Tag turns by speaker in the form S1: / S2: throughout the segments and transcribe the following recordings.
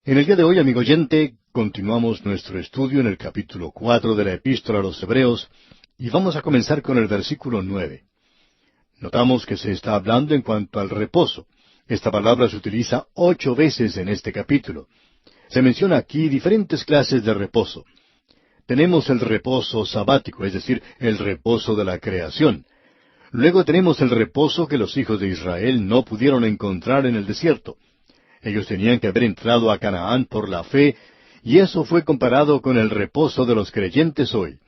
S1: En el día de hoy, amigo oyente, continuamos nuestro estudio en el capítulo 4 de la Epístola a los Hebreos y vamos a comenzar con el versículo 9. Notamos que se está hablando en cuanto al reposo. Esta palabra se utiliza 8 veces en este capítulo. Se menciona aquí diferentes clases de reposo. Tenemos el reposo sabático, es decir, el reposo de la creación. Luego tenemos el reposo que los hijos de Israel no pudieron encontrar en el desierto. Ellos tenían que haber entrado a Canaán por la fe, y eso fue comparado con el reposo de los creyentes hoy.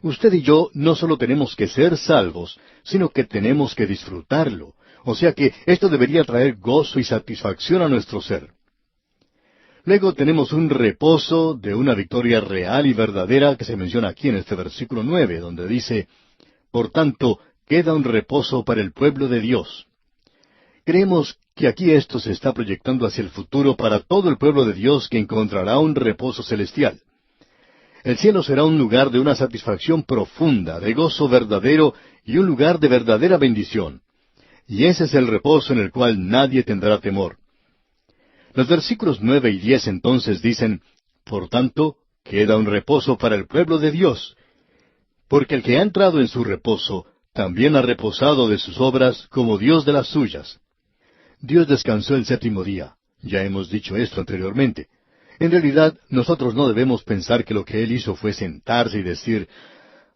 S1: Usted y yo no solo tenemos que ser salvos, sino que tenemos que disfrutarlo. O sea que esto debería traer gozo y satisfacción a nuestro ser. Luego tenemos un reposo de una victoria real y verdadera que se menciona aquí en este versículo 9, donde dice, «Por tanto, queda un reposo para el pueblo de Dios». Creemos que aquí esto se está proyectando hacia el futuro para todo el pueblo de Dios que encontrará un reposo celestial. El cielo será un lugar de una satisfacción profunda, de gozo verdadero y un lugar de verdadera bendición. Y ese es el reposo en el cual nadie tendrá temor. Los versículos 9 y 10 entonces dicen, «Por tanto, queda un reposo para el pueblo de Dios, porque el que ha entrado en su reposo también ha reposado de sus obras como Dios de las suyas». Dios descansó el séptimo día. Ya hemos dicho esto anteriormente. En realidad, nosotros no debemos pensar que lo que Él hizo fue sentarse y decir,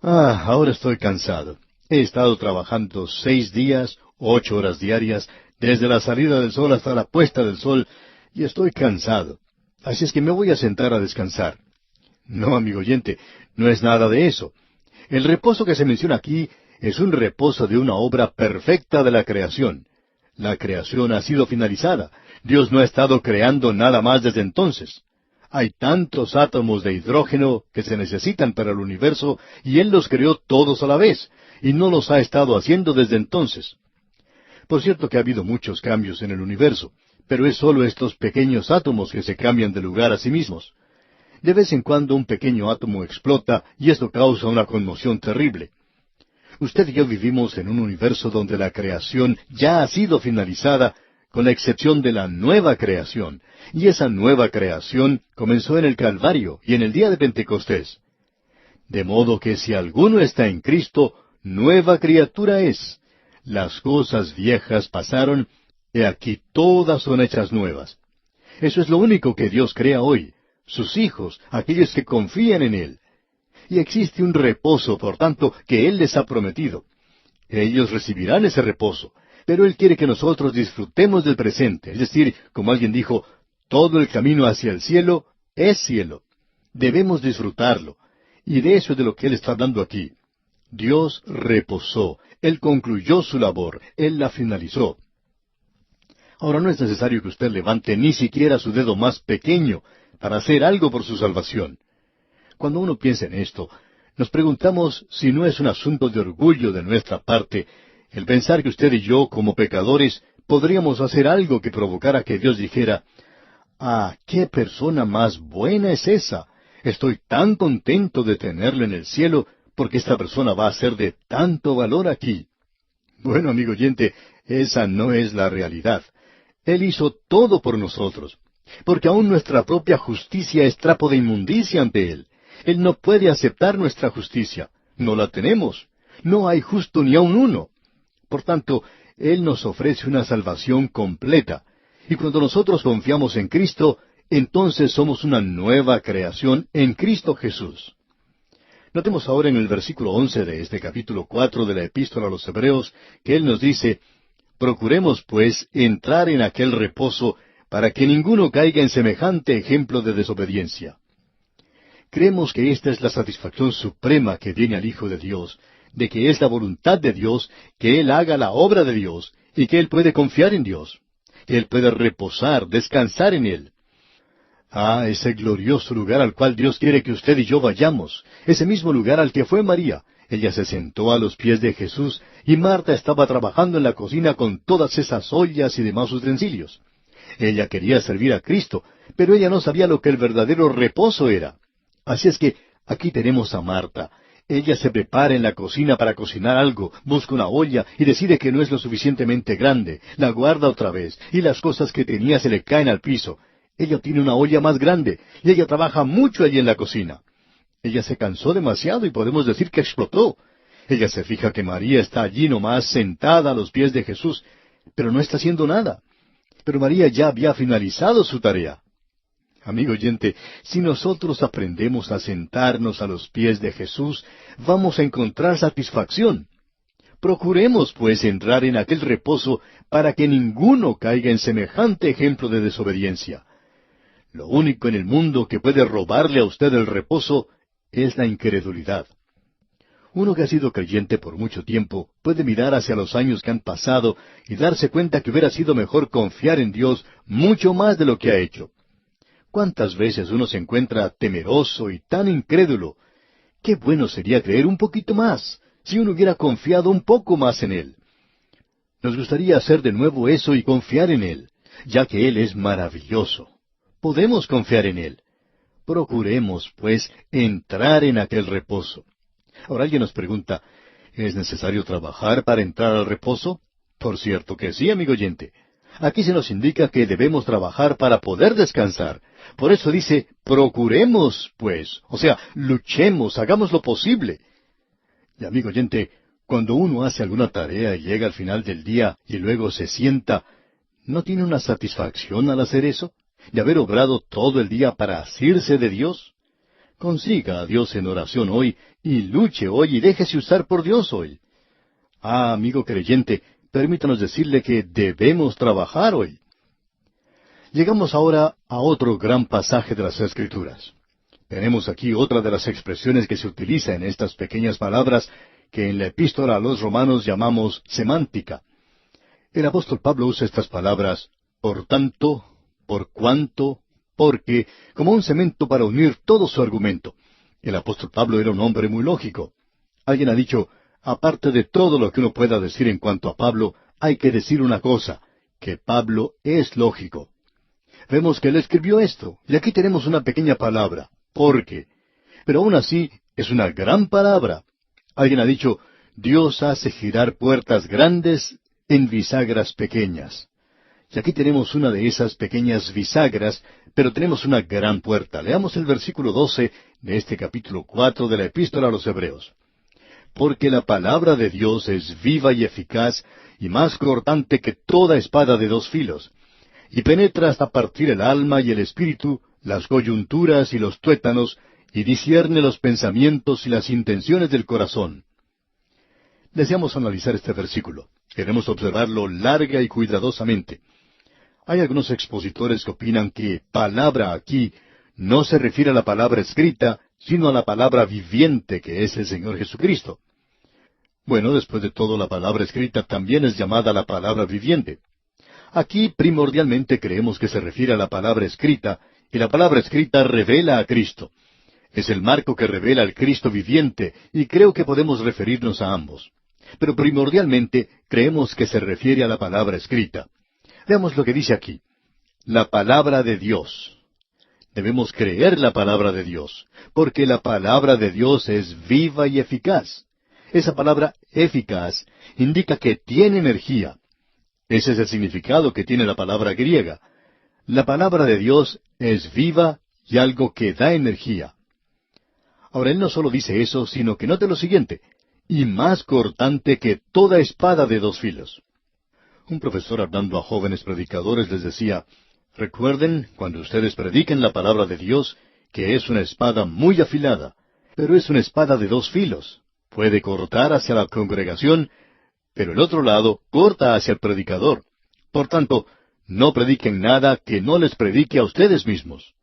S1: ahora estoy cansado. He estado trabajando 6 días, 8 horas diarias, desde la salida del sol hasta la puesta del sol, y estoy cansado. Así es que me voy a sentar a descansar. No, amigo oyente, no es nada de eso. El reposo que se menciona aquí es un reposo de una obra perfecta de la creación. La creación ha sido finalizada. Dios no ha estado creando nada más desde entonces. Hay tantos átomos de hidrógeno que se necesitan para el universo y Él los creó todos a la vez, y no los ha estado haciendo desde entonces. Por cierto que ha habido muchos cambios en el universo, pero es solo estos pequeños átomos que se cambian de lugar a sí mismos. De vez en cuando un pequeño átomo explota y esto causa una conmoción terrible. Usted y yo vivimos en un universo donde la creación ya ha sido finalizada, con la excepción de la nueva creación. Y esa nueva creación comenzó en el Calvario y en el día de Pentecostés. De modo que si alguno está en Cristo, nueva criatura es. Las cosas viejas pasaron, y aquí todas son hechas nuevas. Eso es lo único que Dios crea hoy. Sus hijos, aquellos que confían en Él. Y existe un reposo, por tanto, que Él les ha prometido. Ellos recibirán ese reposo, pero Él quiere que nosotros disfrutemos del presente. Es decir, como alguien dijo, todo el camino hacia el cielo es cielo. Debemos disfrutarlo. Y de eso es de lo que Él está hablando aquí. Dios reposó. Él concluyó su labor. Él la finalizó. Ahora no es necesario que usted levante ni siquiera su dedo más pequeño para hacer algo por su salvación. Cuando uno piensa en esto, nos preguntamos si no es un asunto de orgullo de nuestra parte el pensar que usted y yo, como pecadores, podríamos hacer algo que provocara que Dios dijera, qué persona más buena es esa. Estoy tan contento de tenerla en el cielo porque esta persona va a ser de tanto valor aquí. Bueno, amigo oyente, esa no es la realidad. Él hizo todo por nosotros, porque aún nuestra propia justicia es trapo de inmundicia ante Él. Él no puede aceptar nuestra justicia. No la tenemos. No hay justo ni aun uno. Por tanto, Él nos ofrece una salvación completa. Y cuando nosotros confiamos en Cristo, entonces somos una nueva creación en Cristo Jesús. Notemos ahora en el versículo 11 de este capítulo 4 de la Epístola a los Hebreos, que Él nos dice, «Procuremos, pues, entrar en aquel reposo, para que ninguno caiga en semejante ejemplo de desobediencia». Creemos que esta es la satisfacción suprema que viene al Hijo de Dios, de que es la voluntad de Dios que Él haga la obra de Dios y que Él puede confiar en Dios, que Él puede reposar, descansar en Él. Ese glorioso lugar al cual Dios quiere que usted y yo vayamos, ese mismo lugar al que fue María. Ella se sentó a los pies de Jesús y Marta estaba trabajando en la cocina con todas esas ollas y demás utensilios. Ella quería servir a Cristo, pero ella no sabía lo que el verdadero reposo era. Así es que aquí tenemos a Marta. Ella se prepara en la cocina para cocinar algo, busca una olla y decide que no es lo suficientemente grande, la guarda otra vez, y las cosas que tenía se le caen al piso. Ella tiene una olla más grande y ella trabaja mucho allí en la cocina. Ella se cansó demasiado y podemos decir que explotó. Ella se fija que María está allí nomás sentada a los pies de Jesús, pero no está haciendo nada. Pero María ya había finalizado su tarea. Amigo oyente, si nosotros aprendemos a sentarnos a los pies de Jesús, vamos a encontrar satisfacción. Procuremos, pues, entrar en aquel reposo para que ninguno caiga en semejante ejemplo de desobediencia. Lo único en el mundo que puede robarle a usted el reposo es la incredulidad. Uno que ha sido creyente por mucho tiempo puede mirar hacia los años que han pasado y darse cuenta que hubiera sido mejor confiar en Dios mucho más de lo que ha hecho. ¿Cuántas veces uno se encuentra temeroso y tan incrédulo? Qué bueno sería creer un poquito más, si uno hubiera confiado un poco más en Él. Nos gustaría hacer de nuevo eso y confiar en Él, ya que Él es maravilloso. Podemos confiar en Él. Procuremos, pues, entrar en aquel reposo. Ahora alguien nos pregunta, ¿es necesario trabajar para entrar al reposo? Por cierto que sí, amigo oyente. Aquí se nos indica que debemos trabajar para poder descansar. Por eso dice, procuremos, pues. O sea, luchemos, hagamos lo posible. Y amigo oyente, cuando uno hace alguna tarea y llega al final del día y luego se sienta, ¿no tiene una satisfacción al hacer eso? ¿De haber obrado todo el día para asirse de Dios? Consiga a Dios en oración hoy y luche hoy y déjese usar por Dios hoy. Ah, amigo creyente, permítanos decirle que debemos trabajar hoy. Llegamos ahora a otro gran pasaje de las Escrituras. Tenemos aquí otra de las expresiones que se utiliza en estas pequeñas palabras que en la epístola a los Romanos llamamos semántica. El apóstol Pablo usa estas palabras, por tanto, por cuanto, porque, como un cemento para unir todo su argumento. El apóstol Pablo era un hombre muy lógico. Alguien ha dicho, aparte de todo lo que uno pueda decir en cuanto a Pablo, hay que decir una cosa, que Pablo es lógico. Vemos que él escribió esto, y aquí tenemos una pequeña palabra, porque. Pero aún así, es una gran palabra. Alguien ha dicho, Dios hace girar puertas grandes en bisagras pequeñas. Y aquí tenemos una de esas pequeñas bisagras, pero tenemos una gran puerta. Leamos el versículo 12 de este capítulo 4 de la Epístola a los Hebreos. Porque la palabra de Dios es viva y eficaz, y más cortante que toda espada de dos filos, y penetra hasta partir el alma y el espíritu, las coyunturas y los tuétanos, y discierne los pensamientos y las intenciones del corazón. Deseamos analizar este versículo. Queremos observarlo larga y cuidadosamente. Hay algunos expositores que opinan que palabra aquí no se refiere a la palabra escrita, sino a la palabra viviente que es el Señor Jesucristo. Bueno, después de todo, la palabra escrita también es llamada la palabra viviente. Aquí primordialmente creemos que se refiere a la palabra escrita, y la palabra escrita revela a Cristo. Es el marco que revela al Cristo viviente, y creo que podemos referirnos a ambos. Pero primordialmente creemos que se refiere a la palabra escrita. Veamos lo que dice aquí. La palabra de Dios. Debemos creer la palabra de Dios, porque la palabra de Dios es viva y eficaz. Esa palabra eficaz indica que tiene energía. Ese es el significado que tiene la palabra griega. La palabra de Dios es viva y algo que da energía. Ahora, él no solo dice eso, sino que note lo siguiente, y más cortante que toda espada de dos filos. Un profesor hablando a jóvenes predicadores les decía, recuerden, cuando ustedes prediquen la palabra de Dios, que es una espada muy afilada, pero es una espada de dos filos. Puede cortar hacia la congregación, pero el otro lado corta hacia el predicador. Por tanto, no prediquen nada que no les predique a ustedes mismos.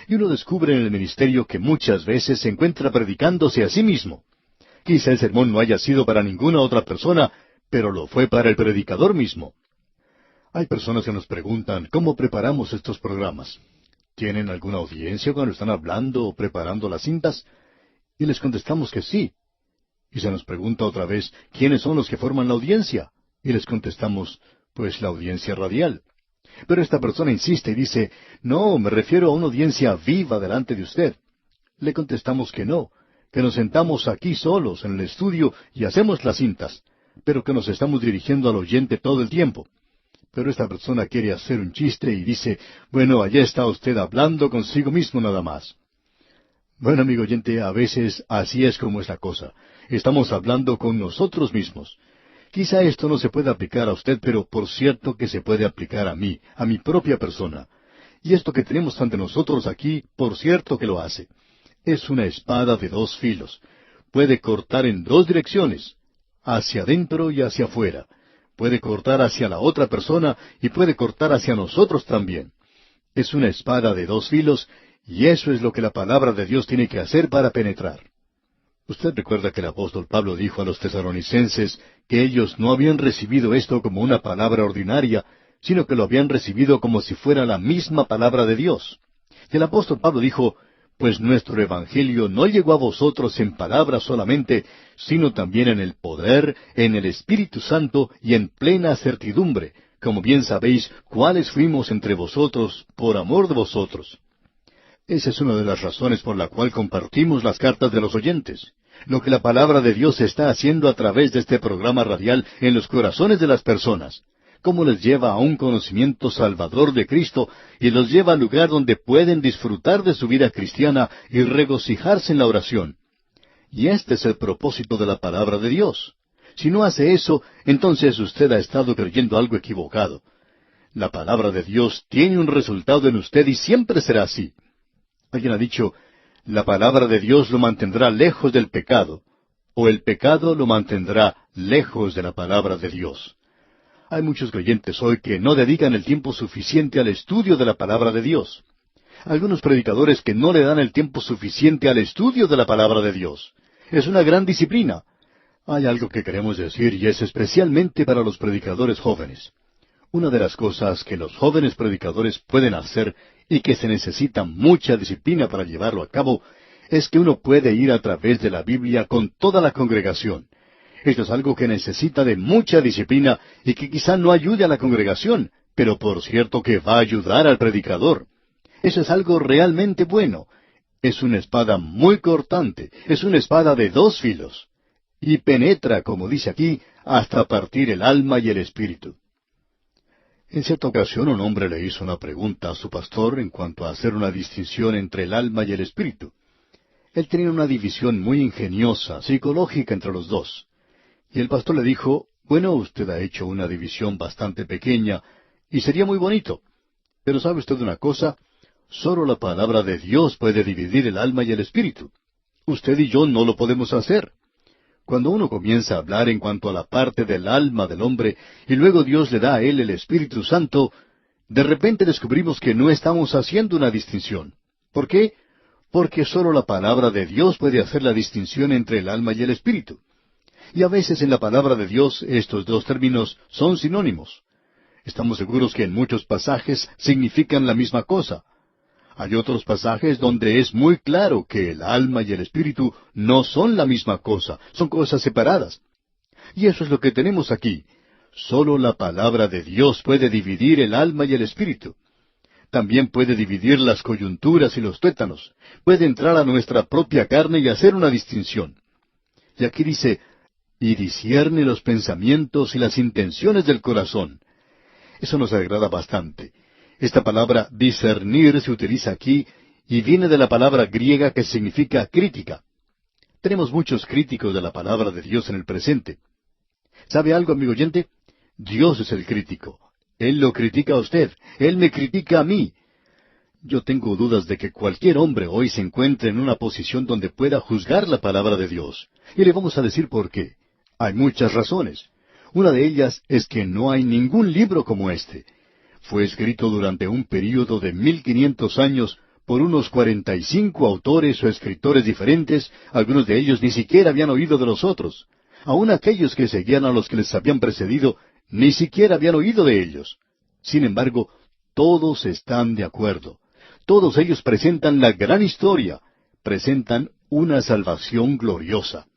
S1: Y uno descubre en el ministerio que muchas veces se encuentra predicándose a sí mismo. Quizá el sermón no haya sido para ninguna otra persona, pero lo fue para el predicador mismo. Hay personas que nos preguntan, ¿cómo preparamos estos programas? ¿Tienen alguna audiencia cuando están hablando o preparando las cintas? Y les contestamos que sí. Y se nos pregunta otra vez, ¿quiénes son los que forman la audiencia? Y les contestamos, pues la audiencia radial. Pero esta persona insiste y dice, no, me refiero a una audiencia viva delante de usted. Le contestamos que no, que nos sentamos aquí solos en el estudio y hacemos las cintas, pero que nos estamos dirigiendo al oyente todo el tiempo. pero esta persona quiere hacer un chiste y dice, bueno, allá está usted hablando consigo mismo nada más. Bueno, amigo oyente, a veces así es como es la cosa. Estamos hablando con nosotros mismos. Quizá esto no se pueda aplicar a usted, pero por cierto que se puede aplicar a mí, a mi propia persona. Y esto que tenemos ante nosotros aquí, por cierto que lo hace. Es una espada de dos filos. Puede cortar en dos direcciones, hacia adentro y hacia afuera. Puede cortar hacia la otra persona y puede cortar hacia nosotros también. Es una espada de dos filos, y eso es lo que la palabra de Dios tiene que hacer para penetrar. Usted recuerda que el apóstol Pablo dijo a los tesalonicenses que ellos no habían recibido esto como una palabra ordinaria, sino que lo habían recibido como si fuera la misma palabra de Dios. Y el apóstol Pablo dijo, pues nuestro evangelio no llegó a vosotros en palabra solamente, sino también en el poder, en el Espíritu Santo y en plena certidumbre, como bien sabéis cuáles fuimos entre vosotros por amor de vosotros. Esa es una de las razones por la cual compartimos las cartas de los oyentes. Lo que la palabra de Dios está haciendo a través de este programa radial en los corazones de las personas. Cómo les lleva a un conocimiento salvador de Cristo y los lleva al lugar donde pueden disfrutar de su vida cristiana y regocijarse en la oración. Y este es el propósito de la palabra de Dios. Si no hace eso, entonces usted ha estado creyendo algo equivocado. La palabra de Dios tiene un resultado en usted y siempre será así. Alguien ha dicho, la palabra de Dios lo mantendrá lejos del pecado, o el pecado lo mantendrá lejos de la palabra de Dios. Hay muchos creyentes hoy que no dedican el tiempo suficiente al estudio de la palabra de Dios. Algunos predicadores que no le dan el tiempo suficiente al estudio de la palabra de Dios. Es una gran disciplina. Hay algo que queremos decir y es especialmente para los predicadores jóvenes. Una de las cosas que los jóvenes predicadores pueden hacer y que se necesita mucha disciplina para llevarlo a cabo es que uno puede ir a través de la Biblia con toda la congregación. Esto es algo que necesita de mucha disciplina y que quizá no ayude a la congregación, pero por cierto que va a ayudar al predicador. Eso es algo realmente bueno. Es una espada muy cortante, es una espada de dos filos. Y penetra, como dice aquí, hasta partir el alma y el espíritu. En cierta ocasión un hombre le hizo una pregunta a su pastor en cuanto a hacer una distinción entre el alma y el espíritu. Él tenía una división muy ingeniosa, psicológica entre los dos. Y el pastor le dijo, bueno, usted ha hecho una división bastante pequeña, y sería muy bonito. Pero ¿sabe usted una cosa? Solo la palabra de Dios puede dividir el alma y el espíritu. Usted y yo no lo podemos hacer. Cuando uno comienza a hablar en cuanto a la parte del alma del hombre, y luego Dios le da a él el Espíritu Santo, de repente descubrimos que no estamos haciendo una distinción. ¿Por qué? Porque solo la palabra de Dios puede hacer la distinción entre el alma y el espíritu. Y a veces en la palabra de Dios estos dos términos son sinónimos. Estamos seguros que en muchos pasajes significan la misma cosa. Hay otros pasajes donde es muy claro que el alma y el espíritu no son la misma cosa, son cosas separadas. Y eso es lo que tenemos aquí. Solo la palabra de Dios puede dividir el alma y el espíritu. También puede dividir las coyunturas y los tuétanos. Puede entrar a nuestra propia carne y hacer una distinción. Y aquí dice, y discierne los pensamientos y las intenciones del corazón. Eso nos agrada bastante. Esta palabra discernir se utiliza aquí y viene de la palabra griega que significa crítica. Tenemos muchos críticos de la palabra de Dios en el presente. ¿Sabe algo, amigo oyente? Dios es el crítico. Él lo critica a usted. Él me critica a mí. Yo tengo dudas de que cualquier hombre hoy se encuentre en una posición donde pueda juzgar la palabra de Dios. Y le vamos a decir por qué. Hay muchas razones. Una de ellas es que no hay ningún libro como este. Fue escrito durante un período de 1500 años por unos 45 autores o escritores diferentes, algunos de ellos ni siquiera habían oído de los otros. Aun aquellos que seguían a los que les habían precedido, ni siquiera habían oído de ellos. Sin embargo, todos están de acuerdo. Todos ellos presentan la gran historia, presentan una salvación gloriosa.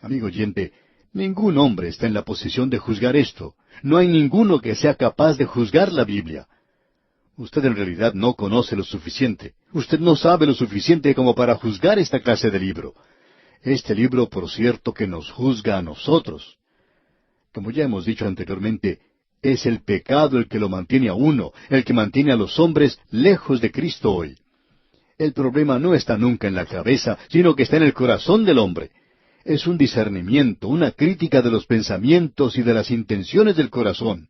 S1: Amigo oyente, ningún hombre está en la posición de juzgar esto. No hay ninguno que sea capaz de juzgar la Biblia. Usted en realidad no conoce lo suficiente. Usted no sabe lo suficiente como para juzgar esta clase de libro. Este libro, por cierto, que nos juzga a nosotros. Como ya hemos dicho anteriormente, Es el pecado el que lo mantiene a uno, el que mantiene a los hombres lejos de Cristo hoy. El problema no está nunca en la cabeza, sino que está en el corazón del hombre. Es un discernimiento, una crítica de los pensamientos y de las intenciones del corazón.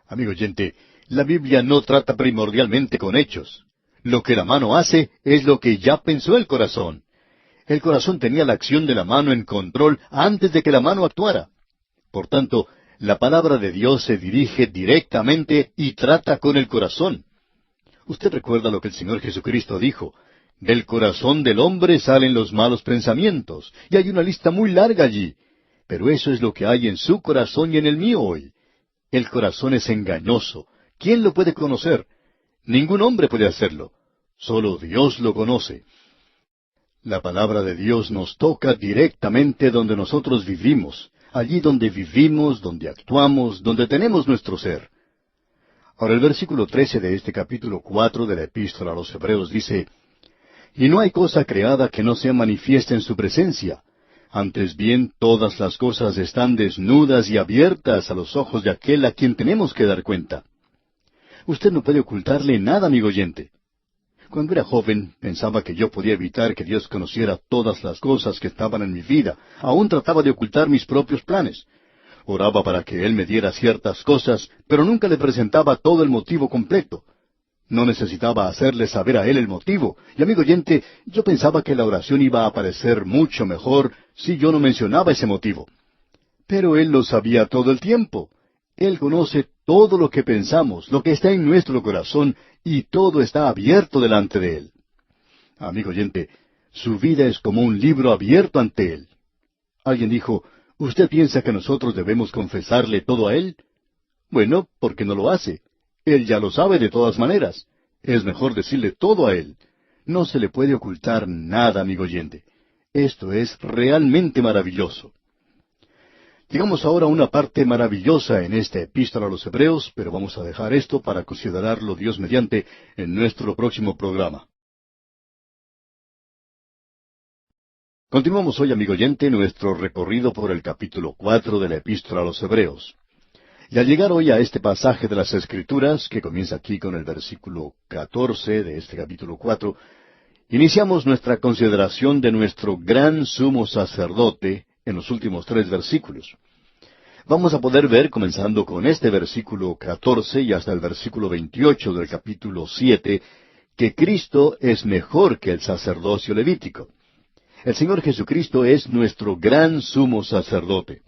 S1: Amigo oyente, la Biblia no trata primordialmente con hechos. Lo que la mano hace es lo que ya pensó el corazón. El corazón tenía la acción de la mano en control antes de que la mano actuara. Por tanto, la palabra de Dios se dirige directamente y trata con el corazón. Usted recuerda lo que el Señor Jesucristo dijo: del corazón del hombre salen los malos pensamientos, y hay una lista muy larga allí. Pero eso es lo que hay en su corazón y en el mío hoy. El corazón es engañoso. ¿Quién lo puede conocer? Ningún hombre puede hacerlo. Solo Dios lo conoce. La palabra de Dios nos toca directamente donde nosotros vivimos, allí donde vivimos, donde actuamos, donde tenemos nuestro ser. Ahora el versículo 13 de este capítulo 4 de la Epístola a los Hebreos dice: y no hay cosa creada que no sea manifiesta en su presencia. Antes bien, todas las cosas están desnudas y abiertas a los ojos de aquel a quien tenemos que dar cuenta. Usted no puede ocultarle nada, amigo oyente. Cuando era joven, pensaba que yo podía evitar que Dios conociera todas las cosas que estaban en mi vida. Aún trataba de ocultar mis propios planes. Oraba para que Él me diera ciertas cosas, pero nunca le presentaba todo el motivo completo. No necesitaba hacerle saber a Él el motivo. Y amigo oyente, yo pensaba que la oración iba a parecer mucho mejor si yo no mencionaba ese motivo. Pero Él lo sabía todo el tiempo. Él conoce todo lo que pensamos, lo que está en nuestro corazón, y todo está abierto delante de Él. Amigo oyente, su vida es como un libro abierto ante Él. Alguien dijo: ¿usted piensa que nosotros debemos confesarle todo a Él? Bueno, ¿por qué no lo hace? Él ya lo sabe de todas maneras. Es mejor decirle todo a Él. No se le puede ocultar nada, amigo oyente. Esto es realmente maravilloso. Llegamos ahora a una parte maravillosa en esta epístola a los Hebreos, pero vamos a dejar esto para considerarlo, Dios mediante, en nuestro próximo programa. Continuamos hoy, amigo oyente, nuestro recorrido por el capítulo 4 de la epístola a los Hebreos. Y al llegar hoy a este pasaje de las Escrituras, que comienza aquí con el versículo 14 de este capítulo 4, iniciamos nuestra consideración de nuestro gran sumo sacerdote en los últimos 3 versículos. Vamos a poder ver, comenzando con este versículo 14 y hasta el versículo 28 del capítulo 7, que Cristo es mejor que el sacerdocio levítico. El Señor Jesucristo es nuestro gran sumo sacerdote.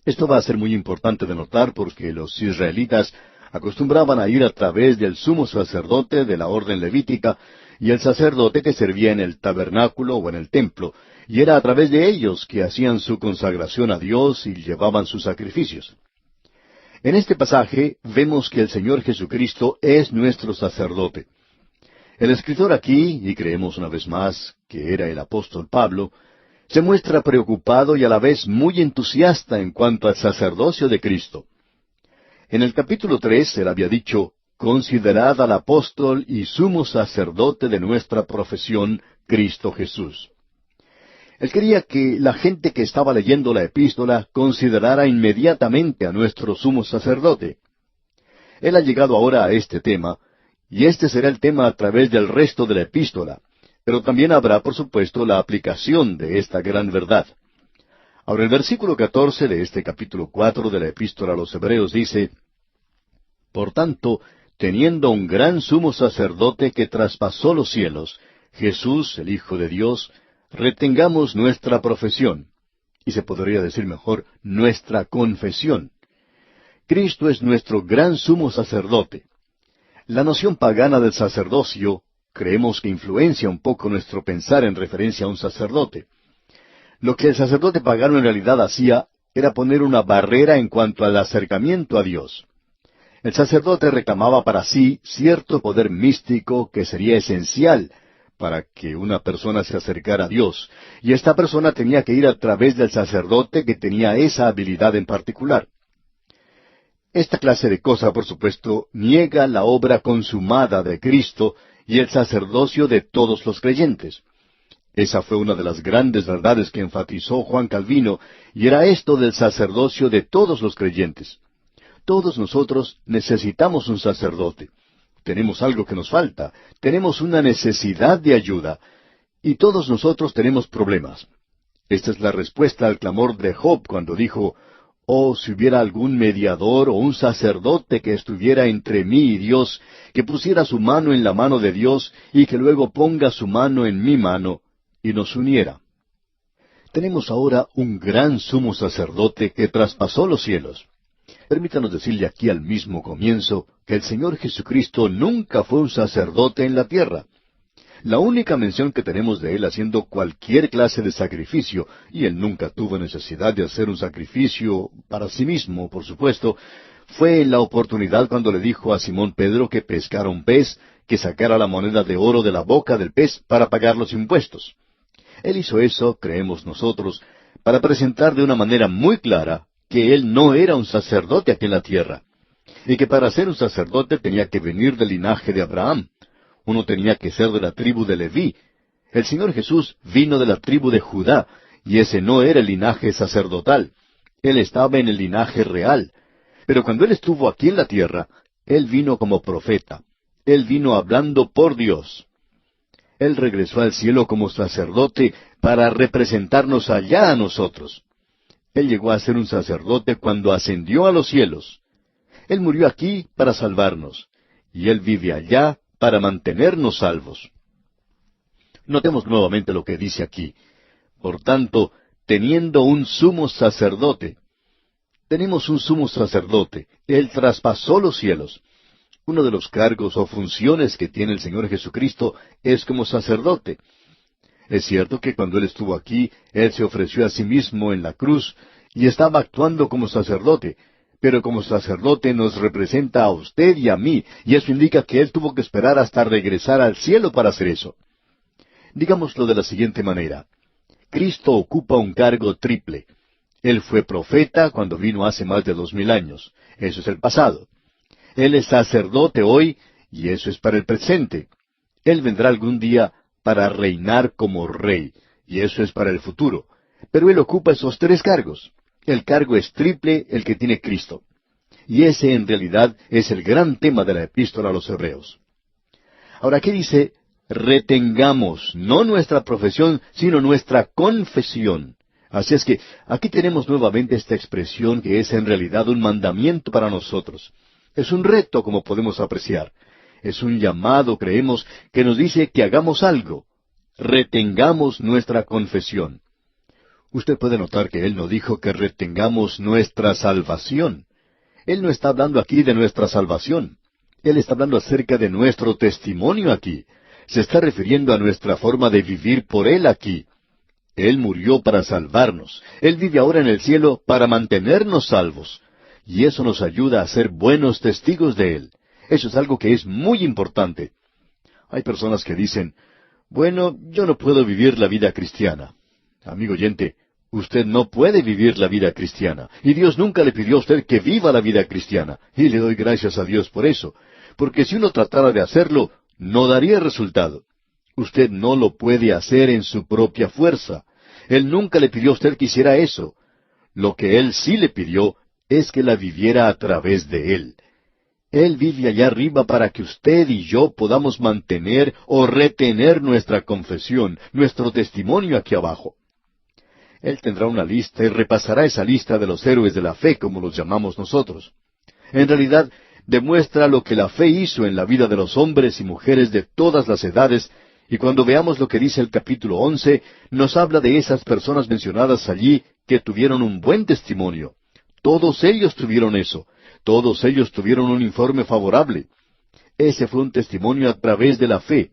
S1: Esto va a ser muy importante de notar porque los israelitas acostumbraban a ir a través del sumo sacerdote de la orden levítica y el sacerdote que servía en el tabernáculo o en el templo, y era a través de ellos que hacían su consagración a Dios y llevaban sus sacrificios. En este pasaje vemos que el Señor Jesucristo es nuestro sacerdote. El escritor aquí, y creemos una vez más que era el apóstol Pablo, se muestra preocupado y a la vez muy entusiasta en cuanto al sacerdocio de Cristo. En el capítulo 3 él había dicho: considerad al apóstol y sumo sacerdote de nuestra profesión, Cristo Jesús. Él quería que la gente que estaba leyendo la epístola considerara inmediatamente a nuestro sumo sacerdote. Él ha llegado ahora a este tema, y este será el tema a través del resto de la epístola, pero también habrá, por supuesto, la aplicación de esta gran verdad. Ahora el versículo 14 de este capítulo 4 de la epístola a los Hebreos dice: por tanto, teniendo un gran sumo sacerdote que traspasó los cielos, Jesús, el Hijo de Dios, retengamos nuestra profesión. Y se podría decir mejor, nuestra confesión. Cristo es nuestro gran sumo sacerdote. La noción pagana del sacerdocio creemos que influencia un poco nuestro pensar en referencia a un sacerdote. Lo que el sacerdote pagano en realidad hacía era poner una barrera en cuanto al acercamiento a Dios. El sacerdote reclamaba para sí cierto poder místico que sería esencial para que una persona se acercara a Dios, y esta persona tenía que ir a través del sacerdote que tenía esa habilidad en particular. Esta clase de cosa, por supuesto, niega la obra consumada de Cristo y el sacerdocio de todos los creyentes. Esa fue una de las grandes verdades que enfatizó Juan Calvino, y era esto del sacerdocio de todos los creyentes. Todos nosotros necesitamos un sacerdote. Tenemos algo que nos falta, tenemos una necesidad de ayuda, y todos nosotros tenemos problemas. Esta es la respuesta al clamor de Job cuando dijo, «Oh, si hubiera algún mediador o un sacerdote que estuviera entre mí y Dios, que pusiera su mano en la mano de Dios y que luego ponga su mano en mi mano y nos uniera». Tenemos ahora un gran sumo sacerdote que traspasó los cielos. Permítanos decirle aquí al mismo comienzo que el Señor Jesucristo nunca fue un sacerdote en la tierra. La única mención que tenemos de Él haciendo cualquier clase de sacrificio, y Él nunca tuvo necesidad de hacer un sacrificio para sí mismo, por supuesto, fue en la oportunidad cuando le dijo a Simón Pedro que pescara un pez, que sacara la moneda de oro de la boca del pez para pagar los impuestos. Él hizo eso, creemos nosotros, para presentar de una manera muy clara que Él no era un sacerdote aquí en la tierra, y que para ser un sacerdote tenía que venir del linaje de Abraham. Uno tenía que ser de la tribu de Leví. El Señor Jesús vino de la tribu de Judá, y ese no era el linaje sacerdotal. Él estaba en el linaje real. Pero cuando Él estuvo aquí en la tierra, Él vino como profeta. Él vino hablando por Dios. Él regresó al cielo como sacerdote para representarnos allá a nosotros. Él llegó a ser un sacerdote cuando ascendió a los cielos. Él murió aquí para salvarnos, y Él vive allá para mantenernos salvos. Notemos nuevamente lo que dice aquí. Por tanto, teniendo un sumo sacerdote. Tenemos un sumo sacerdote. Él traspasó los cielos. Uno de los cargos o funciones que tiene el Señor Jesucristo es como sacerdote. Es cierto que cuando Él estuvo aquí, Él se ofreció a sí mismo en la cruz y estaba actuando como sacerdote, pero como sacerdote nos representa a usted y a mí, y eso indica que Él tuvo que esperar hasta regresar al cielo para hacer eso. Digámoslo de la siguiente manera. Cristo ocupa un cargo triple. Él fue profeta cuando vino hace más de 2000 años. Eso es el pasado. Él es sacerdote hoy, y eso es para el presente. Él vendrá algún día para reinar como rey, y eso es para el futuro. Pero Él ocupa esos tres cargos. El cargo es triple el que tiene Cristo. Y ese en realidad es el gran tema de la epístola a los Hebreos. Ahora, ¿qué dice? Retengamos, no nuestra profesión, sino nuestra confesión. Así es que aquí tenemos nuevamente esta expresión que es en realidad un mandamiento para nosotros. Es un reto, como podemos apreciar. Es un llamado, creemos, que nos dice que hagamos algo. Retengamos nuestra confesión. Usted puede notar que Él no dijo que retengamos nuestra salvación. Él no está hablando aquí de nuestra salvación. Él está hablando acerca de nuestro testimonio aquí. Se está refiriendo a nuestra forma de vivir por Él aquí. Él murió para salvarnos. Él vive ahora en el cielo para mantenernos salvos. Y eso nos ayuda a ser buenos testigos de Él. Eso es algo que es muy importante. Hay personas que dicen, bueno, yo no puedo vivir la vida cristiana. Amigo oyente, usted no puede vivir la vida cristiana. Y Dios nunca le pidió a usted que viva la vida cristiana. Y le doy gracias a Dios por eso. Porque si uno tratara de hacerlo, no daría resultado. Usted no lo puede hacer en su propia fuerza. Él nunca le pidió a usted que hiciera eso. Lo que Él sí le pidió es que la viviera a través de Él. Él vive allá arriba para que usted y yo podamos mantener o retener nuestra confesión, nuestro testimonio aquí abajo. Él tendrá una lista y repasará esa lista de los héroes de la fe, como los llamamos nosotros. En realidad, demuestra lo que la fe hizo en la vida de los hombres y mujeres de todas las edades, y cuando veamos lo que dice el capítulo 11, nos habla de esas personas mencionadas allí que tuvieron un buen testimonio. Todos ellos tuvieron eso. Todos ellos tuvieron un informe favorable. Ese fue un testimonio a través de la fe.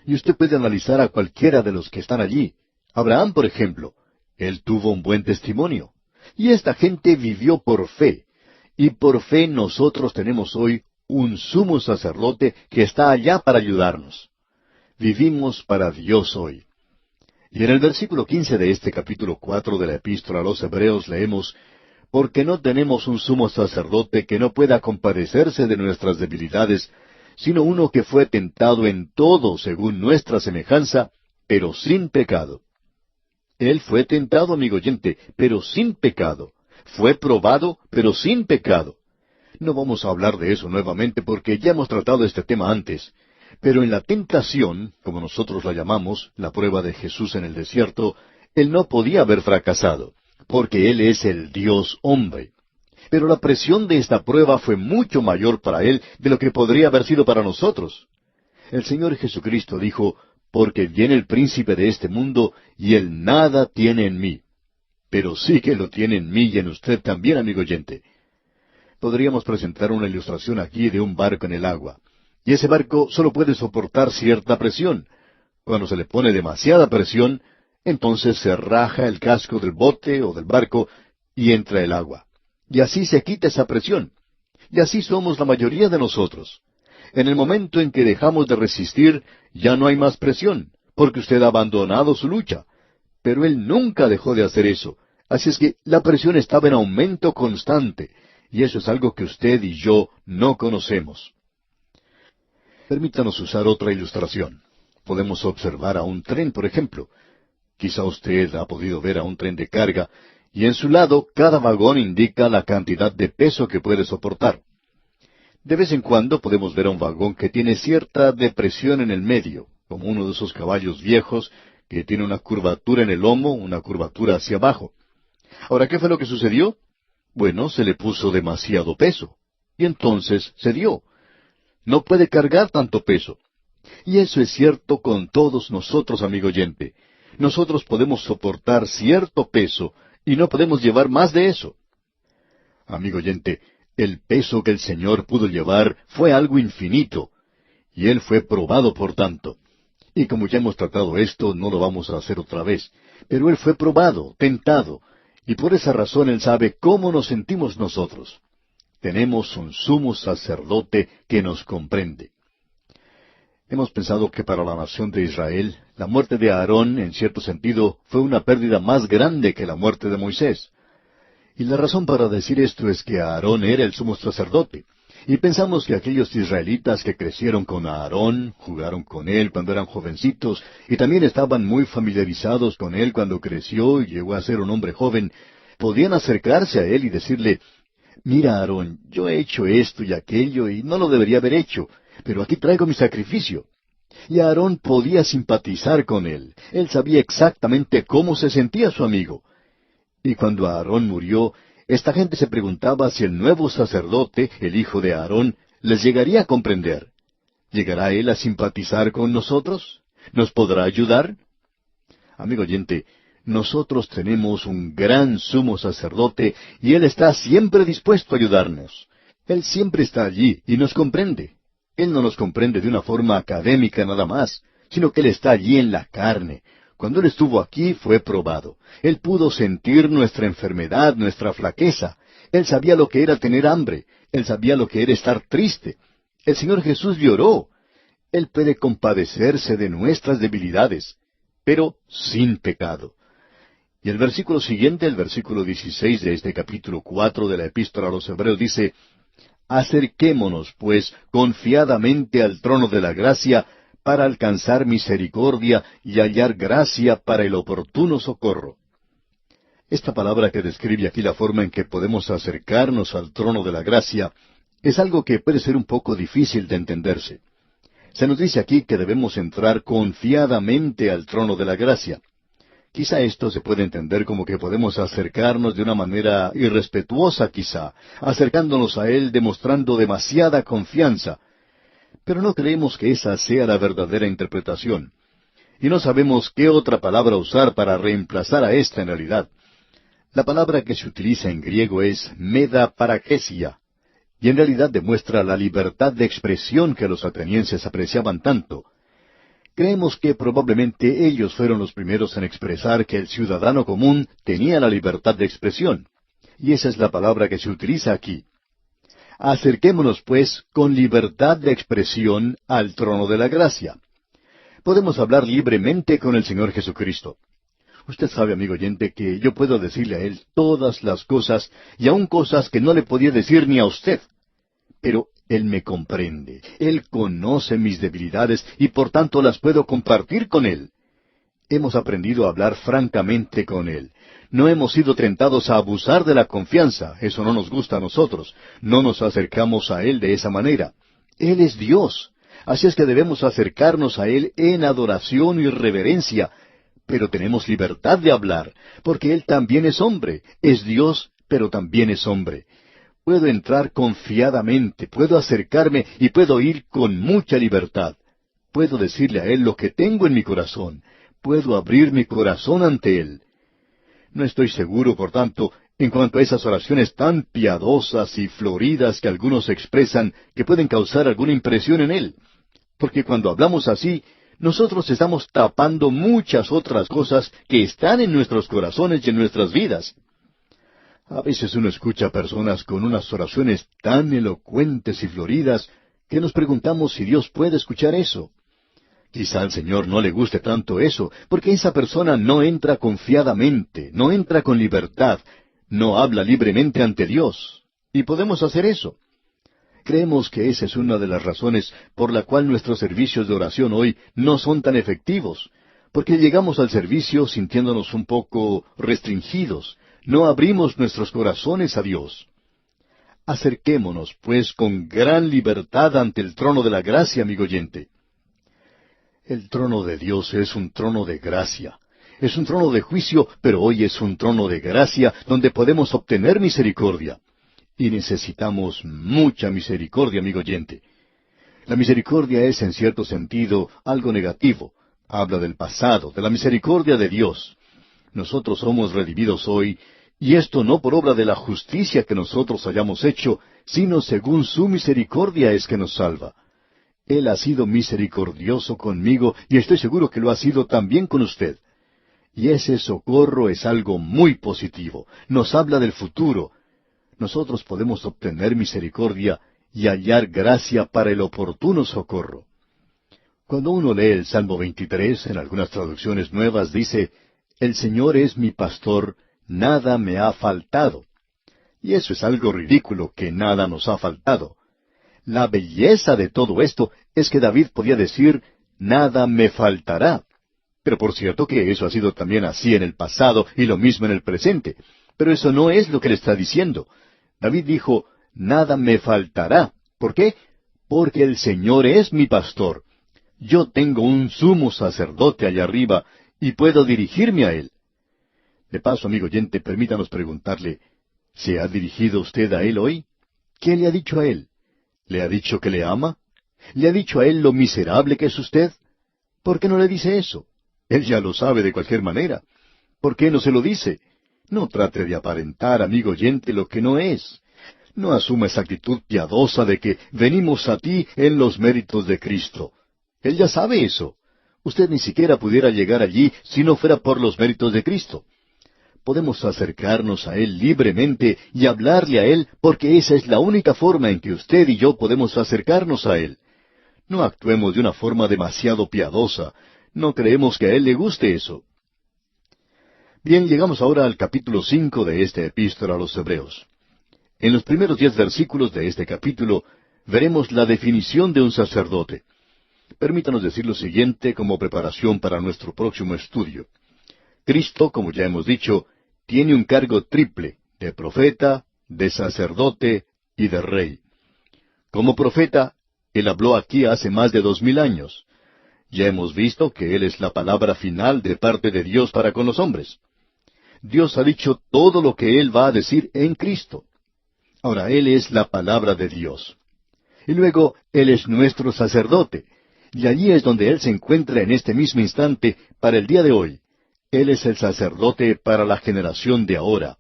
S1: Y usted puede analizar a cualquiera de los que están allí. Abraham, por ejemplo, él tuvo un buen testimonio. Y esta gente vivió por fe. Y por fe nosotros tenemos hoy un sumo sacerdote que está allá para ayudarnos. Vivimos para Dios hoy. Y en el versículo 15 de este capítulo 4 de la epístola a los Hebreos leemos, porque no tenemos un sumo sacerdote que no pueda compadecerse de nuestras debilidades, sino uno que fue tentado en todo según nuestra semejanza, pero sin pecado. Él fue tentado, amigo oyente, pero sin pecado. Fue probado, pero sin pecado. No vamos a hablar de eso nuevamente porque ya hemos tratado este tema antes. Pero en la tentación, como nosotros la llamamos, la prueba de Jesús en el desierto, Él no podía haber fracasado, porque Él es el Dios hombre. Pero la presión de esta prueba fue mucho mayor para Él de lo que podría haber sido para nosotros. El Señor Jesucristo dijo, porque viene el príncipe de este mundo, y Él nada tiene en mí. Pero sí que lo tiene en mí y en usted también, amigo oyente. Podríamos presentar una ilustración aquí de un barco en el agua. Y ese barco solo puede soportar cierta presión. Cuando se le pone demasiada presión, entonces se raja el casco del bote o del barco y entra el agua. Y así se quita esa presión. Y así somos la mayoría de nosotros. En el momento en que dejamos de resistir, ya no hay más presión, porque usted ha abandonado su lucha. Pero Él nunca dejó de hacer eso. Así es que la presión estaba en aumento constante. Y eso es algo que usted y yo no conocemos. Permítanos usar otra ilustración. Podemos observar a un tren, por ejemplo. Quizá usted ha podido ver a un tren de carga, y en su lado cada vagón indica la cantidad de peso que puede soportar. De vez en cuando podemos ver a un vagón que tiene cierta depresión en el medio, como uno de esos caballos viejos que tiene una curvatura en el lomo, una curvatura hacia abajo. Ahora, ¿qué fue lo que sucedió? Bueno, se le puso demasiado peso. Y entonces se dio. No puede cargar tanto peso. Y eso es cierto con todos nosotros, amigo oyente. Nosotros podemos soportar cierto peso y no podemos llevar más de eso. Amigo oyente, el peso que el Señor pudo llevar fue algo infinito, y Él fue probado por tanto. Y como ya hemos tratado esto, no lo vamos a hacer otra vez. Pero Él fue probado, tentado, y por esa razón Él sabe cómo nos sentimos nosotros. Tenemos un sumo sacerdote que nos comprende. Hemos pensado que para la nación de Israel, la muerte de Aarón, en cierto sentido, fue una pérdida más grande que la muerte de Moisés. Y la razón para decir esto es que Aarón era el sumo sacerdote. Y pensamos que aquellos israelitas que crecieron con Aarón, jugaron con él cuando eran jovencitos, y también estaban muy familiarizados con él cuando creció y llegó a ser un hombre joven, podían acercarse a él y decirle, mira, Aarón, yo he hecho esto y aquello y no lo debería haber hecho, pero aquí traigo mi sacrificio. Y Aarón podía simpatizar con él. Él sabía exactamente cómo se sentía su amigo. Y cuando Aarón murió, esta gente se preguntaba si el nuevo sacerdote, el hijo de Aarón, les llegaría a comprender. ¿Llegará él a simpatizar con nosotros? ¿Nos podrá ayudar? Amigo oyente, nosotros tenemos un gran sumo sacerdote y Él está siempre dispuesto a ayudarnos. Él siempre está allí y nos comprende. Él no nos comprende de una forma académica nada más, sino que Él está allí en la carne. Cuando Él estuvo aquí fue probado. Él pudo sentir nuestra enfermedad, nuestra flaqueza. Él sabía lo que era tener hambre. Él sabía lo que era estar triste. El Señor Jesús lloró. Él puede compadecerse de nuestras debilidades, pero sin pecado. Y el versículo siguiente, el versículo 16 de este capítulo 4 de la Epístola a los Hebreos dice, acerquémonos, pues, confiadamente al trono de la gracia, para alcanzar misericordia y hallar gracia para el oportuno socorro. Esta palabra que describe aquí la forma en que podemos acercarnos al trono de la gracia es algo que puede ser un poco difícil de entenderse. Se nos dice aquí que debemos entrar confiadamente al trono de la gracia. Quizá esto se puede entender como que podemos acercarnos de una manera irrespetuosa, quizá, acercándonos a Él demostrando demasiada confianza. Pero no creemos que esa sea la verdadera interpretación. Y no sabemos qué otra palabra usar para reemplazar a esta en realidad. La palabra que se utiliza en griego es metaparaclesia, y en realidad demuestra la libertad de expresión que los atenienses apreciaban tanto. Creemos que probablemente ellos fueron los primeros en expresar que el ciudadano común tenía la libertad de expresión. Y esa es la palabra que se utiliza aquí. Acerquémonos, pues, con libertad de expresión al trono de la gracia. Podemos hablar libremente con el Señor Jesucristo. Usted sabe, amigo oyente, que yo puedo decirle a Él todas las cosas, y aun cosas que no le podía decir ni a usted. Pero Él me comprende. Él conoce mis debilidades, y por tanto las puedo compartir con Él. Hemos aprendido a hablar francamente con Él. No hemos sido tentados a abusar de la confianza. Eso no nos gusta a nosotros. No nos acercamos a Él de esa manera. Él es Dios. Así es que debemos acercarnos a Él en adoración y reverencia. Pero tenemos libertad de hablar, porque Él también es hombre. Es Dios, pero también es hombre. Puedo entrar confiadamente, puedo acercarme y puedo ir con mucha libertad. Puedo decirle a Él lo que tengo en mi corazón. Puedo abrir mi corazón ante Él. No estoy seguro, por tanto, en cuanto a esas oraciones tan piadosas y floridas que algunos expresan que pueden causar alguna impresión en Él. Porque cuando hablamos así, nosotros estamos tapando muchas otras cosas que están en nuestros corazones y en nuestras vidas. A veces uno escucha personas con unas oraciones tan elocuentes y floridas que nos preguntamos si Dios puede escuchar eso. Quizá al Señor no le guste tanto eso, porque esa persona no entra confiadamente, no entra con libertad, no habla libremente ante Dios. Y podemos hacer eso. Creemos que esa es una de las razones por la cual nuestros servicios de oración hoy no son tan efectivos, porque llegamos al servicio sintiéndonos un poco restringidos, no abrimos nuestros corazones a Dios. Acerquémonos, pues, con gran libertad ante el trono de la gracia, amigo oyente. El trono de Dios es un trono de gracia. Es un trono de juicio, pero hoy es un trono de gracia donde podemos obtener misericordia. Y necesitamos mucha misericordia, amigo oyente. La misericordia es, en cierto sentido, algo negativo. Habla del pasado, de la misericordia de Dios. Nosotros somos redimidos hoy, y esto no por obra de la justicia que nosotros hayamos hecho, sino según su misericordia es que nos salva. Él ha sido misericordioso conmigo y estoy seguro que lo ha sido también con usted. Y ese socorro es algo muy positivo. Nos habla del futuro. Nosotros podemos obtener misericordia y hallar gracia para el oportuno socorro. Cuando uno lee el Salmo 23, en algunas traducciones nuevas dice, «El Señor es mi pastor, nada me ha faltado». Y eso es algo ridículo, que nada nos ha faltado. La belleza de todo esto es que David podía decir, «Nada me faltará». Pero por cierto que eso ha sido también así en el pasado y lo mismo en el presente. Pero eso no es lo que le está diciendo. David dijo, «Nada me faltará». ¿Por qué? Porque el Señor es mi pastor. Yo tengo un sumo sacerdote allá arriba y puedo dirigirme a Él. De paso, amigo oyente, permítanos preguntarle, ¿se ha dirigido usted a Él hoy? ¿Qué le ha dicho a Él? ¿Le ha dicho que le ama? ¿Le ha dicho a Él lo miserable que es usted? ¿Por qué no le dice eso? Él ya lo sabe de cualquier manera. ¿Por qué no se lo dice? No trate de aparentar, amigo oyente, lo que no es. No asuma esa actitud piadosa de que venimos a ti en los méritos de Cristo. Él ya sabe eso. Usted ni siquiera pudiera llegar allí si no fuera por los méritos de Cristo. Podemos acercarnos a Él libremente y hablarle a Él porque esa es la única forma en que usted y yo podemos acercarnos a Él. No actuemos de una forma demasiado piadosa. No creemos que a Él le guste eso. Bien, llegamos ahora al capítulo 5 de esta epístola a los Hebreos. En los primeros 10 versículos de este capítulo veremos la definición de un sacerdote. Permítanos decir lo siguiente como preparación para nuestro próximo estudio. Cristo, como ya hemos dicho, tiene un cargo triple, de profeta, de sacerdote y de rey. Como profeta, Él habló aquí hace más de 2000 años. Ya hemos visto que Él es la palabra final de parte de Dios para con los hombres. Dios ha dicho todo lo que Él va a decir en Cristo. Ahora, Él es la palabra de Dios. Y luego, Él es nuestro sacerdote. Y allí es donde Él se encuentra en este mismo instante para el día de hoy. Él es el sacerdote para la generación de ahora.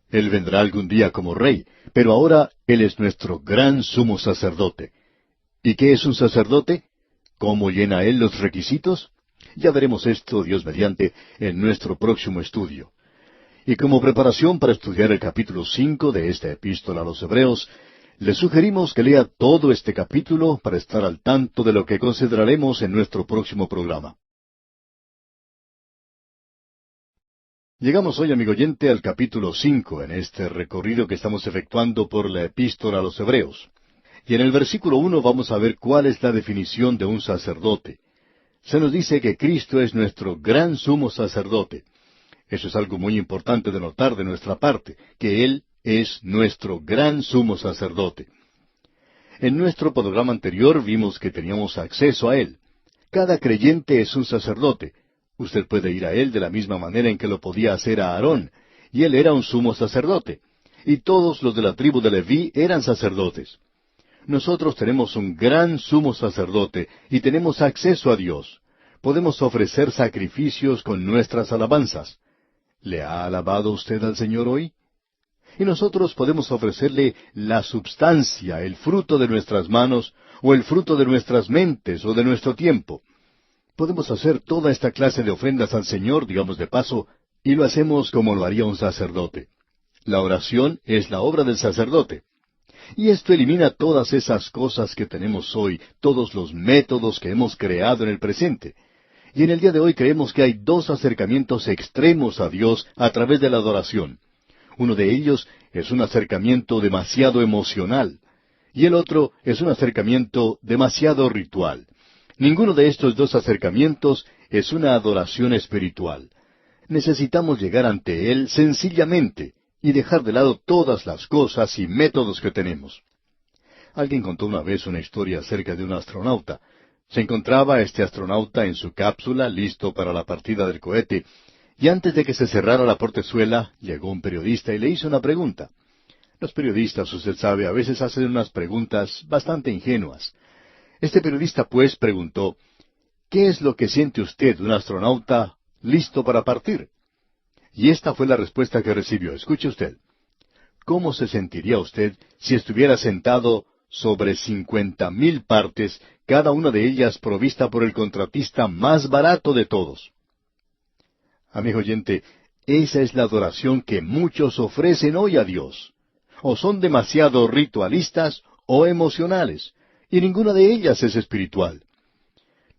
S1: Él vendrá algún día como rey, pero ahora Él es nuestro gran sumo sacerdote. ¿Y qué es un sacerdote? ¿Cómo llena Él los requisitos? Ya veremos esto, Dios mediante, en nuestro próximo estudio. Y como preparación para estudiar el capítulo 5 de esta epístola a los Hebreos, le sugerimos que lea todo este capítulo para estar al tanto de lo que consideraremos en nuestro próximo programa. Llegamos hoy, amigo oyente, al capítulo 5 en este recorrido que estamos efectuando por la epístola a los Hebreos. Y en el versículo 1 vamos a ver cuál es la definición de un sacerdote. se nos dice que Cristo es nuestro gran sumo sacerdote. Eso es algo muy importante de notar de nuestra parte, que Él es nuestro gran sumo sacerdote. En nuestro programa anterior vimos que teníamos acceso a Él. Cada creyente es un sacerdote. Usted puede ir a Él de la misma manera en que lo podía hacer a Aarón, y Él era un sumo sacerdote. Y todos los de la tribu de Leví eran sacerdotes. Nosotros tenemos un gran sumo sacerdote y tenemos acceso a Dios. Podemos ofrecer sacrificios con nuestras alabanzas. ¿Le ha alabado usted al Señor hoy? Y nosotros podemos ofrecerle la substancia, el fruto de nuestras manos, o el fruto de nuestras mentes, o de nuestro tiempo. Podemos hacer toda esta clase de ofrendas al Señor, digamos de paso, y lo hacemos como lo haría un sacerdote. La oración es la obra del sacerdote. Y esto elimina todas esas cosas que tenemos hoy, todos los métodos que hemos creado en el presente. Y en el día de hoy creemos que hay dos acercamientos extremos a Dios a través de la adoración. Uno de ellos es un acercamiento demasiado emocional, y el otro es un acercamiento demasiado ritual. Ninguno de estos dos acercamientos es una adoración espiritual. Necesitamos llegar ante Él sencillamente y dejar de lado todas las cosas y métodos que tenemos. Alguien contó una vez una historia acerca de un astronauta. Se encontraba este astronauta en su cápsula, listo para la partida del cohete, y antes de que se cerrara la portezuela, llegó un periodista y le hizo una pregunta. Los periodistas, usted sabe, a veces hacen unas preguntas bastante ingenuas. Este periodista, pues, preguntó, ¿qué es lo que siente usted, un astronauta, listo para partir? Y esta fue la respuesta que recibió. Escuche usted. ¿Cómo se sentiría usted si estuviera sentado sobre 50,000 partes, cada una de ellas provista por el contratista más barato de todos? Amigo oyente, esa es la adoración que muchos ofrecen hoy a Dios. O son demasiado ritualistas o emocionales, y ninguna de ellas es espiritual.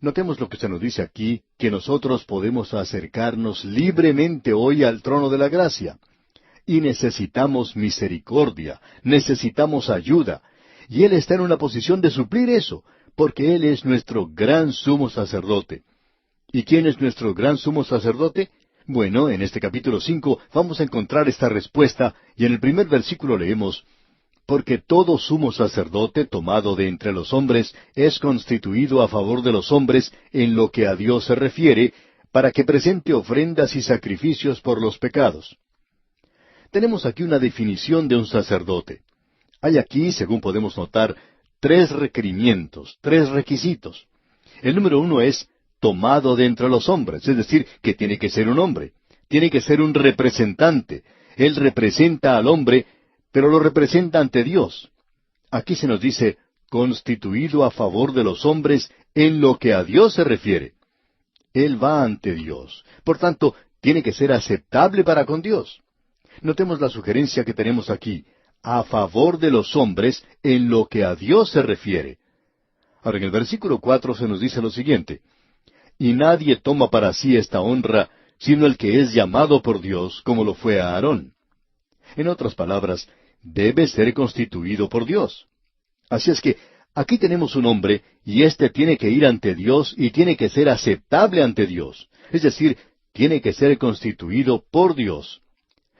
S1: Notemos lo que se nos dice aquí, que nosotros podemos acercarnos libremente hoy al trono de la gracia. Y necesitamos misericordia, necesitamos ayuda, y Él está en una posición de suplir eso, porque Él es nuestro gran sumo sacerdote. ¿Y quién es nuestro gran sumo sacerdote? Bueno, en este capítulo 5 vamos a encontrar esta respuesta, y en el primer versículo leemos, porque todo sumo sacerdote tomado de entre los hombres es constituido a favor de los hombres en lo que a Dios se refiere, para que presente ofrendas y sacrificios por los pecados. Tenemos aquí una definición de un sacerdote. Hay aquí, según podemos notar, 3 requerimientos, 3 requisitos. El número 1 es tomado de entre los hombres, es decir, que tiene que ser un hombre, tiene que ser un representante. Él representa al hombre, pero lo representa ante Dios. Aquí se nos dice, constituido a favor de los hombres en lo que a Dios se refiere. Él va ante Dios. Por tanto, tiene que ser aceptable para con Dios. Notemos la sugerencia que tenemos aquí, a favor de los hombres en lo que a Dios se refiere. Ahora, en el versículo 4 se nos dice lo siguiente, y nadie toma para sí esta honra, sino el que es llamado por Dios, como lo fue a Aarón. En otras palabras, debe ser constituido por Dios. Así es que aquí tenemos un hombre, y éste tiene que ir ante Dios y tiene que ser aceptable ante Dios. Es decir, tiene que ser constituido por Dios.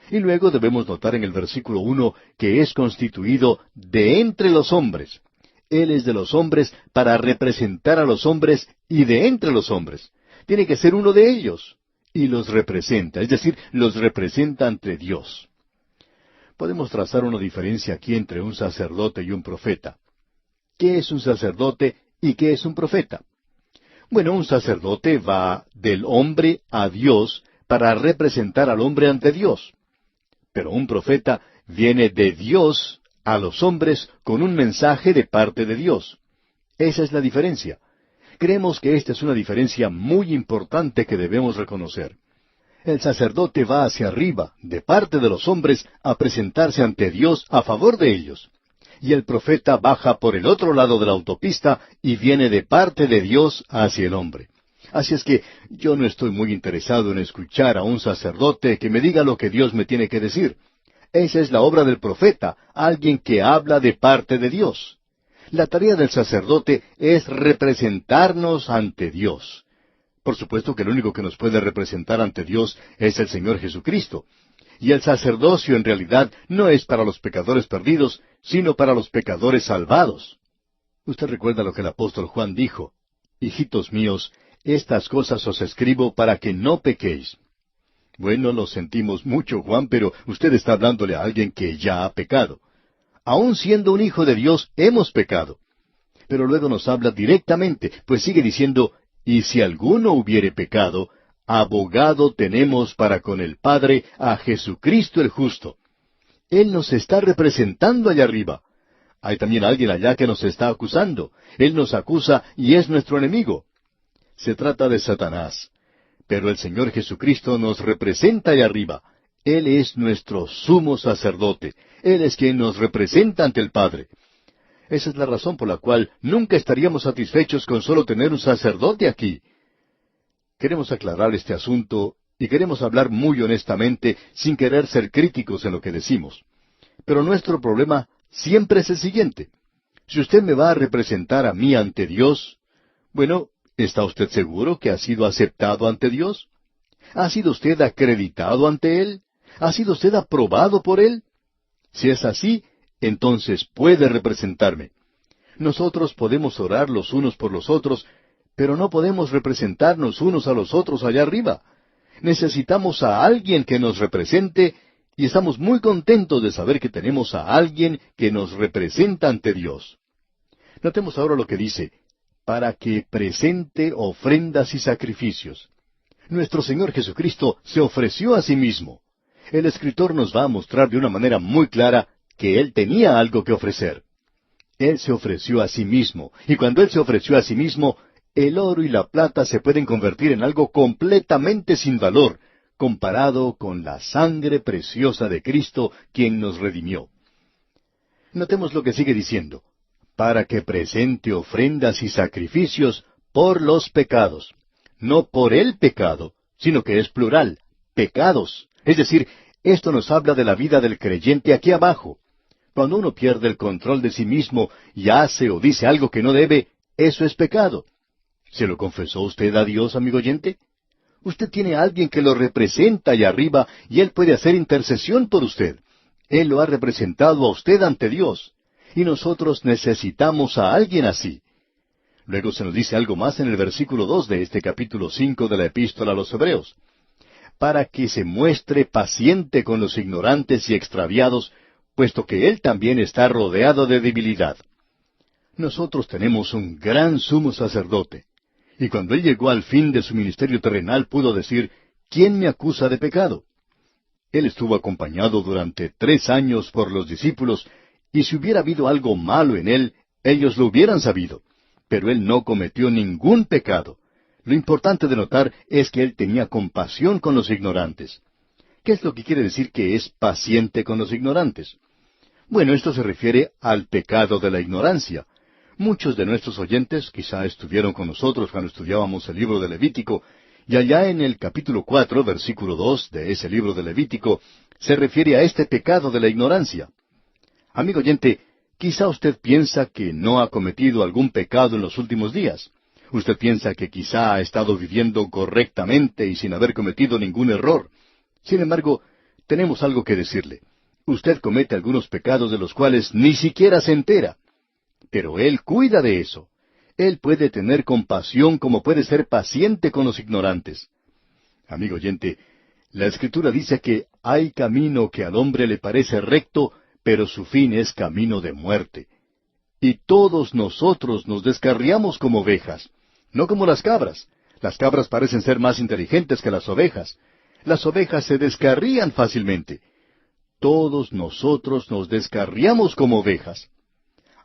S1: Y luego debemos notar en el versículo 1 que es constituido de entre los hombres. Él es de los hombres para representar a los hombres y de entre los hombres. Tiene que ser uno de ellos. Y los representa, es decir, los representa ante Dios. Podemos trazar una diferencia aquí entre un sacerdote y un profeta. ¿Qué es un sacerdote y qué es un profeta? Bueno, un sacerdote va del hombre a Dios para representar al hombre ante Dios. Pero un profeta viene de Dios a los hombres con un mensaje de parte de Dios. Esa es la diferencia. Creemos que esta es una diferencia muy importante que debemos reconocer. El sacerdote va hacia arriba, de parte de los hombres, a presentarse ante Dios a favor de ellos. Y el profeta baja por el otro lado de la autopista y viene de parte de Dios hacia el hombre. Así es que yo no estoy muy interesado en escuchar a un sacerdote que me diga lo que Dios me tiene que decir. Esa es la obra del profeta, alguien que habla de parte de Dios. La tarea del sacerdote es representarnos ante Dios. Por supuesto que el único que nos puede representar ante Dios es el Señor Jesucristo. Y el sacerdocio en realidad no es para los pecadores perdidos, sino para los pecadores salvados. Usted recuerda lo que el apóstol Juan dijo: Hijitos míos, estas cosas os escribo para que no pequéis. Bueno, lo sentimos mucho, Juan, pero usted está hablándole a alguien que ya ha pecado. Aun siendo un hijo de Dios, hemos pecado. Pero luego nos habla directamente, pues sigue diciendo: y si alguno hubiere pecado, abogado tenemos para con el Padre a Jesucristo el justo. Él nos está representando allá arriba. Hay también alguien allá que nos está acusando. Él nos acusa y es nuestro enemigo. Se trata de Satanás. Pero el Señor Jesucristo nos representa allá arriba. Él es nuestro sumo sacerdote. Él es quien nos representa ante el Padre. Esa es la razón por la cual nunca estaríamos satisfechos con solo tener un sacerdote aquí. Queremos aclarar este asunto y queremos hablar muy honestamente sin querer ser críticos en lo que decimos. Pero nuestro problema siempre es el siguiente. Si usted me va a representar a mí ante Dios, bueno, ¿está usted seguro que ha sido aceptado ante Dios? ¿Ha sido usted acreditado ante Él? ¿Ha sido usted aprobado por Él? Si es así, entonces puede representarme. Nosotros podemos orar los unos por los otros, pero no podemos representarnos unos a los otros allá arriba. Necesitamos a alguien que nos represente, y estamos muy contentos de saber que tenemos a alguien que nos representa ante Dios. Notemos ahora lo que dice: para que presente ofrendas y sacrificios. Nuestro Señor Jesucristo se ofreció a sí mismo. El escritor nos va a mostrar de una manera muy clara que Él tenía algo que ofrecer. Él se ofreció a sí mismo, y cuando Él se ofreció a sí mismo, el oro y la plata se pueden convertir en algo completamente sin valor, comparado con la sangre preciosa de Cristo, quien nos redimió. Notemos lo que sigue diciendo: para que presente ofrendas y sacrificios por los pecados. No por el pecado, sino que es plural, pecados. Es decir, esto nos habla de la vida del creyente aquí abajo. Cuando uno pierde el control de sí mismo y hace o dice algo que no debe, eso es pecado. ¿Se lo confesó usted a Dios, amigo oyente? Usted tiene a alguien que lo representa allá arriba y Él puede hacer intercesión por usted. Él lo ha representado a usted ante Dios. Y nosotros necesitamos a alguien así. Luego se nos dice algo más en el versículo 2 de este capítulo 5 de la Epístola a los Hebreos. Para que se muestre paciente con los ignorantes y extraviados, puesto que Él también está rodeado de debilidad. Nosotros tenemos un gran sumo sacerdote. Y cuando Él llegó al fin de su ministerio terrenal pudo decir: ¿quién me acusa de pecado? Él estuvo acompañado durante 3 años por los discípulos, y si hubiera habido algo malo en Él, ellos lo hubieran sabido. Pero Él no cometió ningún pecado. Lo importante de notar es que Él tenía compasión con los ignorantes. ¿Qué es lo que quiere decir que es paciente con los ignorantes? Bueno, esto se refiere al pecado de la ignorancia. Muchos de nuestros oyentes quizá estuvieron con nosotros cuando estudiábamos el libro de Levítico, y allá en el capítulo 4, versículo 2 de ese libro de Levítico, se refiere a este pecado de la ignorancia. Amigo oyente, quizá usted piensa que no ha cometido algún pecado en los últimos días. Usted piensa que quizá ha estado viviendo correctamente y sin haber cometido ningún error. Sin embargo, tenemos algo que decirle. Usted comete algunos pecados de los cuales ni siquiera se entera. Pero Él cuida de eso. Él puede tener compasión como puede ser paciente con los ignorantes. Amigo oyente, la Escritura dice que hay camino que al hombre le parece recto, pero su fin es camino de muerte. Y todos nosotros nos descarriamos como ovejas, no como las cabras. Las cabras parecen ser más inteligentes que las ovejas. Las ovejas se descarrían fácilmente. Todos nosotros nos descarriamos como ovejas.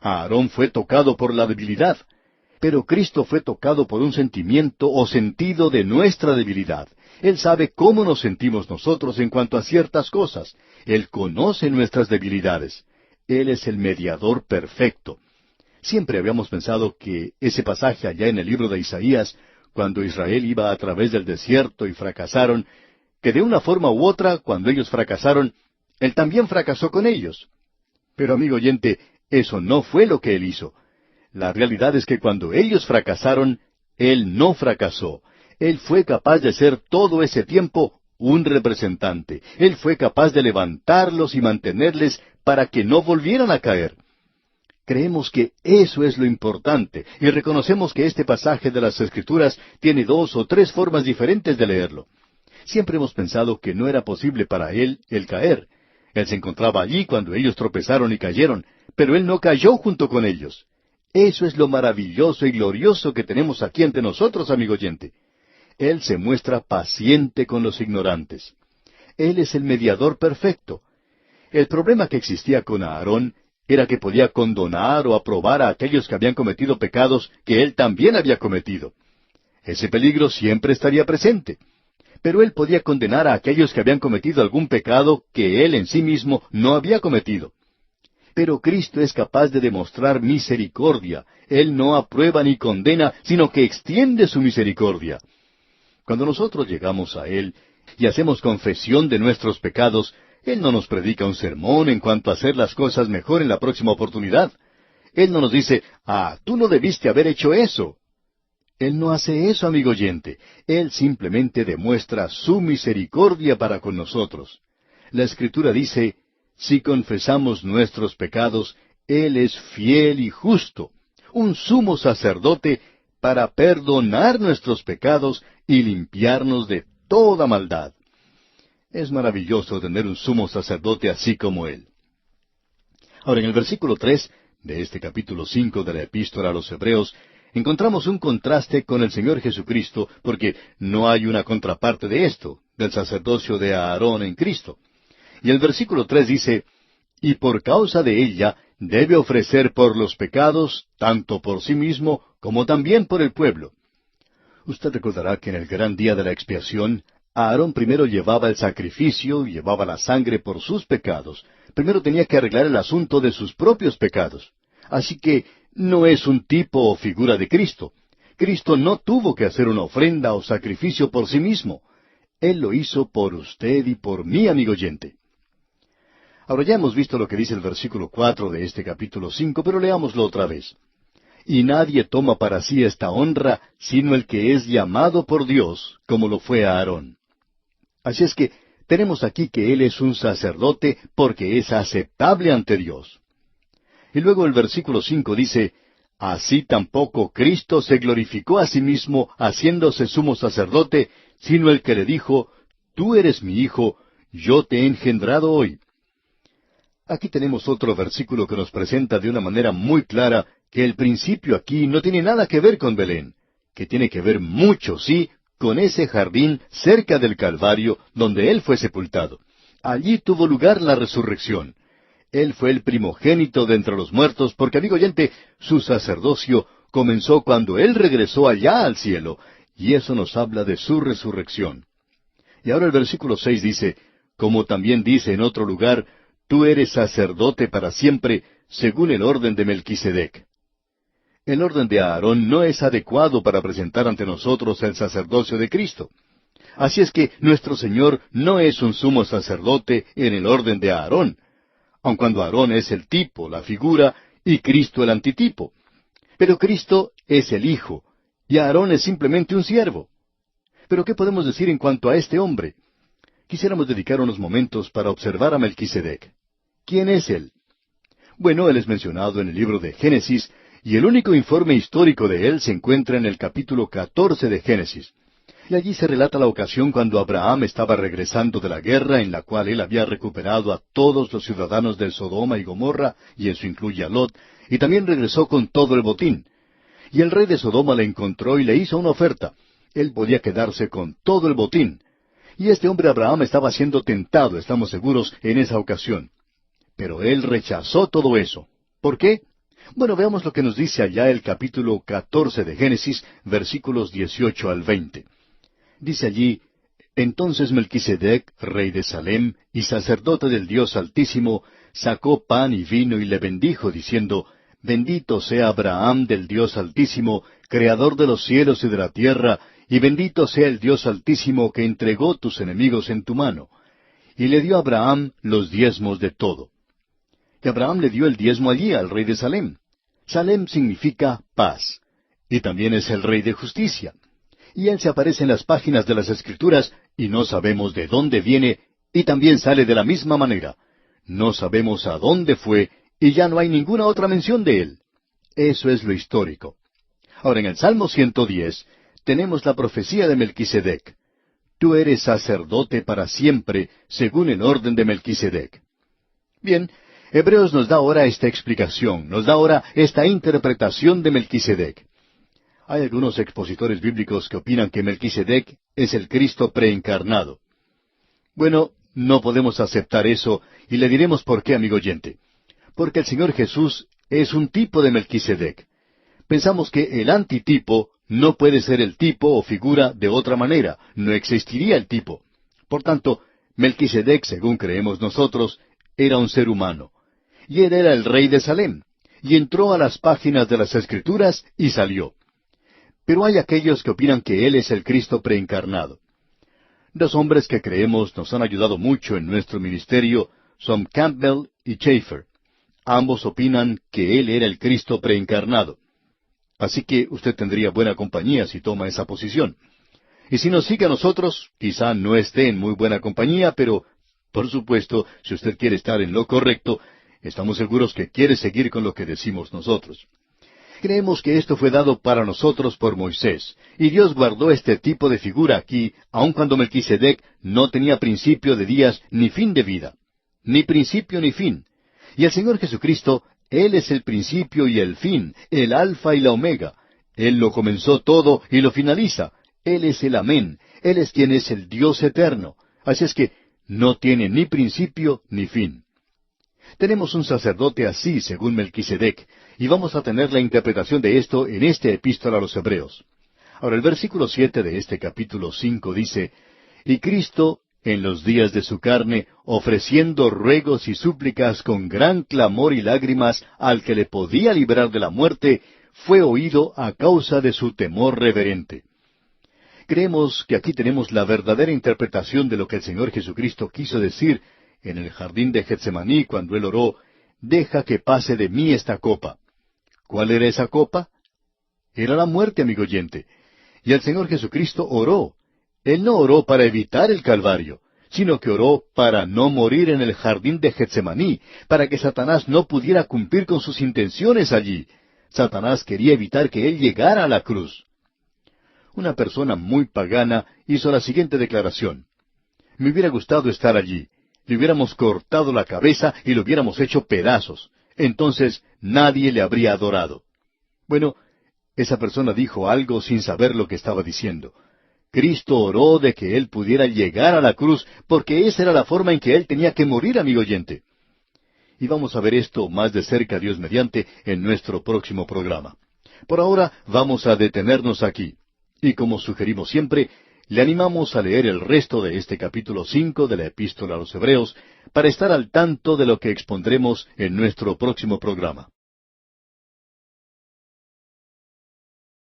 S1: Aarón fue tocado por la debilidad, pero Cristo fue tocado por un sentimiento o sentido de nuestra debilidad. Él sabe cómo nos sentimos nosotros en cuanto a ciertas cosas. Él conoce nuestras debilidades. Él es el mediador perfecto. Siempre habíamos pensado que ese pasaje allá en el libro de Isaías, cuando Israel iba a través del desierto y fracasaron, que de una forma u otra, cuando ellos fracasaron, Él también fracasó con ellos. Pero amigo oyente, eso no fue lo que Él hizo. La realidad es que cuando ellos fracasaron, Él no fracasó. Él fue capaz de ser todo ese tiempo un representante. Él fue capaz de levantarlos y mantenerles para que no volvieran a caer. Creemos que eso es lo importante y reconocemos que este pasaje de las Escrituras tiene dos o tres formas diferentes de leerlo. Siempre hemos pensado que no era posible para él el caer. Él se encontraba allí cuando ellos tropezaron y cayeron, pero él no cayó junto con ellos. Eso es lo maravilloso y glorioso que tenemos aquí ante nosotros, amigo oyente. Él se muestra paciente con los ignorantes. Él es el mediador perfecto. El problema que existía con Aarón era que podía condonar o aprobar a aquellos que habían cometido pecados que él también había cometido. Ese peligro siempre estaría presente. Pero él podía condenar a aquellos que habían cometido algún pecado que él en sí mismo no había cometido. Pero Cristo es capaz de demostrar misericordia. Él no aprueba ni condena, sino que extiende su misericordia. Cuando nosotros llegamos a Él y hacemos confesión de nuestros pecados, Él no nos predica un sermón en cuanto a hacer las cosas mejor en la próxima oportunidad. Él no nos dice, tú no debiste haber hecho eso. Él no hace eso, amigo oyente. Él simplemente demuestra su misericordia para con nosotros. La Escritura dice, si confesamos nuestros pecados, Él es fiel y justo, un sumo sacerdote para perdonar nuestros pecados y limpiarnos de toda maldad. Es maravilloso tener un sumo sacerdote así como Él. Ahora, en el versículo 3 de este capítulo 5 de la Epístola a los Hebreos, encontramos un contraste con el Señor Jesucristo, porque no hay una contraparte de esto, del sacerdocio de Aarón en Cristo. Y el versículo 3 dice, y por causa de ella debe ofrecer por los pecados, tanto por sí mismo como también por el pueblo. Usted recordará que en el gran día de la expiación, Aarón primero llevaba el sacrificio, llevaba la sangre por sus pecados. Primero tenía que arreglar el asunto de sus propios pecados. Así que no es un tipo o figura de Cristo. Cristo no tuvo que hacer una ofrenda o sacrificio por sí mismo. Él lo hizo por usted y por mí, amigo oyente. Ahora ya hemos visto lo que dice el versículo 4 de este capítulo 5, pero leámoslo otra vez. Y nadie toma para sí esta honra, sino el que es llamado por Dios, como lo fue Aarón. Así es que tenemos aquí que él es un sacerdote porque es aceptable ante Dios. Y luego el versículo 5 dice, así tampoco Cristo se glorificó a sí mismo haciéndose sumo sacerdote, sino el que le dijo, tú eres mi hijo, yo te he engendrado hoy. Aquí tenemos otro versículo que nos presenta de una manera muy clara que el principio aquí no tiene nada que ver con Belén, que tiene que ver mucho, sí, con ese jardín cerca del Calvario donde Él fue sepultado. Allí tuvo lugar la resurrección. Él fue el primogénito de entre los muertos, porque, amigo oyente, su sacerdocio comenzó cuando Él regresó allá al cielo, y eso nos habla de su resurrección. Y ahora el versículo 6 dice, como también dice en otro lugar, tú eres sacerdote para siempre, según el orden de Melquisedec. El orden de Aarón no es adecuado para presentar ante nosotros el sacerdocio de Cristo. Así es que nuestro Señor no es un sumo sacerdote en el orden de Aarón, aun cuando Aarón es el tipo, la figura, y Cristo el antitipo. Pero Cristo es el Hijo, y Aarón es simplemente un siervo. Pero ¿qué podemos decir en cuanto a este hombre? Quisiéramos dedicar unos momentos para observar a Melquisedec. ¿Quién es él? Bueno, él es mencionado en el libro de Génesis, y el único informe histórico de él se encuentra en el capítulo 14 de Génesis. Y allí se relata la ocasión cuando Abraham estaba regresando de la guerra en la cual él había recuperado a todos los ciudadanos de Sodoma y Gomorra, y eso incluye a Lot, y también regresó con todo el botín. Y el rey de Sodoma le encontró y le hizo una oferta. Él podía quedarse con todo el botín. Y este hombre Abraham estaba siendo tentado, estamos seguros, en esa ocasión. Pero él rechazó todo eso. ¿Por qué? Bueno, veamos lo que nos dice allá el capítulo 14 de Génesis, versículos 18 al 20. Dice allí, entonces Melquisedec, rey de Salem y sacerdote del Dios Altísimo, sacó pan y vino y le bendijo, diciendo, bendito sea Abraham del Dios Altísimo, creador de los cielos y de la tierra, y bendito sea el Dios Altísimo que entregó tus enemigos en tu mano. Y le dio a Abraham los diezmos de todo. Y Abraham le dio el diezmo allí al rey de Salem. Salem significa paz, y también es el rey de justicia. Y Él se aparece en las páginas de las Escrituras y no sabemos de dónde viene y también sale de la misma manera. No sabemos a dónde fue y ya no hay ninguna otra mención de Él. Eso es lo histórico. Ahora, en el Salmo 110 tenemos la profecía de Melquisedec. Tú eres sacerdote para siempre, según el orden de Melquisedec. Bien, Hebreos nos da ahora esta explicación, nos da ahora esta interpretación de Melquisedec. Hay algunos expositores bíblicos que opinan que Melquisedec es el Cristo preencarnado. Bueno, no podemos aceptar eso y le diremos por qué, amigo oyente. Porque el Señor Jesús es un tipo de Melquisedec. Pensamos que el antitipo no puede ser el tipo o figura de otra manera, no existiría el tipo. Por tanto, Melquisedec, según creemos nosotros, era un ser humano. Y él era el rey de Salem, y entró a las páginas de las Escrituras y salió. Pero hay aquellos que opinan que él es el Cristo preencarnado. Dos hombres que creemos nos han ayudado mucho en nuestro ministerio son Campbell y Schaeffer. Ambos opinan que él era el Cristo preencarnado. Así que usted tendría buena compañía si toma esa posición. Y si nos sigue a nosotros, quizá no esté en muy buena compañía, pero, por supuesto, si usted quiere estar en lo correcto, estamos seguros que quiere seguir con lo que decimos nosotros. Creemos que esto fue dado para nosotros por Moisés, y Dios guardó este tipo de figura aquí, aun cuando Melquisedec no tenía principio de días ni fin de vida. Ni principio ni fin. Y el Señor Jesucristo, Él es el principio y el fin, el alfa y la omega. Él lo comenzó todo y lo finaliza. Él es el amén. Él es quien es el Dios eterno. Así es que no tiene ni principio ni fin. Tenemos un sacerdote así, según Melquisedec, y vamos a tener la interpretación de esto en esta epístola a los Hebreos. Ahora, el versículo 7 de este capítulo 5 dice, Y Cristo, en los días de su carne, ofreciendo ruegos y súplicas con gran clamor y lágrimas al que le podía librar de la muerte, fue oído a causa de su temor reverente. Creemos que aquí tenemos la verdadera interpretación de lo que el Señor Jesucristo quiso decir en el jardín de Getsemaní cuando Él oró, «Deja que pase de mí esta copa». ¿Cuál era esa copa? Era la muerte, amigo oyente. Y el Señor Jesucristo oró. Él no oró para evitar el Calvario, sino que oró para no morir en el jardín de Getsemaní, para que Satanás no pudiera cumplir con sus intenciones allí. Satanás quería evitar que Él llegara a la cruz. Una persona muy pagana hizo la siguiente declaración. Me hubiera gustado estar allí. Le hubiéramos cortado la cabeza y lo hubiéramos hecho pedazos. Entonces nadie le habría adorado. Bueno, esa persona dijo algo sin saber lo que estaba diciendo. Cristo oró de que Él pudiera llegar a la cruz, porque esa era la forma en que Él tenía que morir, amigo oyente. Y vamos a ver esto más de cerca, Dios mediante, en nuestro próximo programa. Por ahora vamos a detenernos aquí. Y como sugerimos siempre, le animamos a leer el resto de este capítulo 5 de la Epístola a los Hebreos para estar al tanto de lo que expondremos en nuestro próximo programa.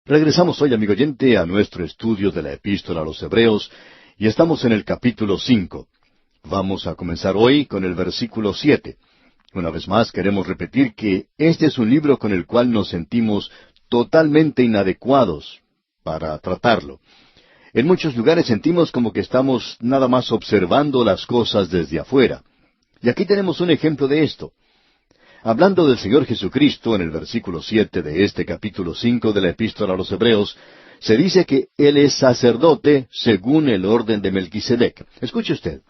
S1: Regresamos hoy, amigo oyente, a nuestro estudio de la Epístola a los Hebreos y estamos en el capítulo 5. Vamos a comenzar hoy con el versículo 7. Una vez más queremos repetir que este es un libro con el cual nos sentimos totalmente inadecuados para tratarlo. En muchos lugares sentimos como que estamos nada más observando las cosas desde afuera. Y aquí tenemos un ejemplo de esto. Hablando del Señor Jesucristo en el versículo 7 de este capítulo 5 de la Epístola a los Hebreos, se dice que Él es sacerdote según el orden de Melquisedec. Escuche usted.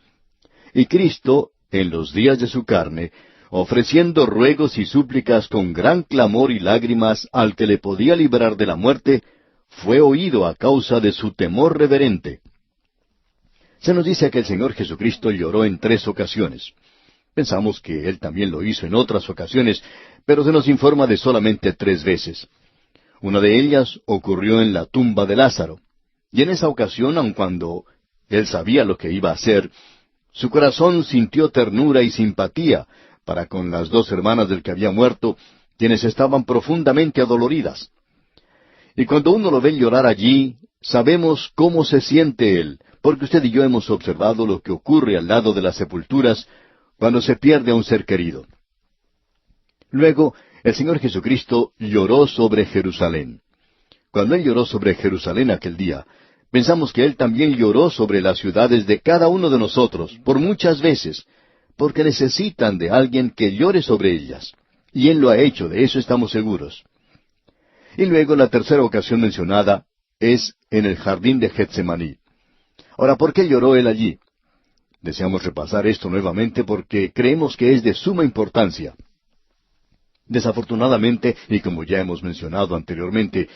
S1: Y Cristo, en los días de su carne, ofreciendo ruegos y súplicas con gran clamor y lágrimas al que le podía librar de la muerte, fue oído a causa de su temor reverente. Se nos dice que el Señor Jesucristo lloró en 3 ocasiones. Pensamos que Él también lo hizo en otras ocasiones, pero se nos informa de solamente 3 veces. Una de ellas ocurrió en la tumba de Lázaro. Y en esa ocasión, aun cuando Él sabía lo que iba a hacer, su corazón sintió ternura y simpatía para con las 2 hermanas del que había muerto, quienes estaban profundamente adoloridas. Y cuando uno lo ve llorar allí, sabemos cómo se siente él, porque usted y yo hemos observado lo que ocurre al lado de las sepulturas cuando se pierde a un ser querido. Luego, el Señor Jesucristo lloró sobre Jerusalén. Cuando Él lloró sobre Jerusalén aquel día, pensamos que Él también lloró sobre las ciudades de cada uno de nosotros, por muchas veces, porque necesitan de alguien que llore sobre ellas. Y Él lo ha hecho, de eso estamos seguros. Y luego la tercera ocasión mencionada es en el jardín de Getsemaní. Ahora, ¿por qué lloró Él allí? Deseamos repasar esto nuevamente porque creemos que es de suma importancia. Desafortunadamente, y como ya hemos mencionado anteriormente,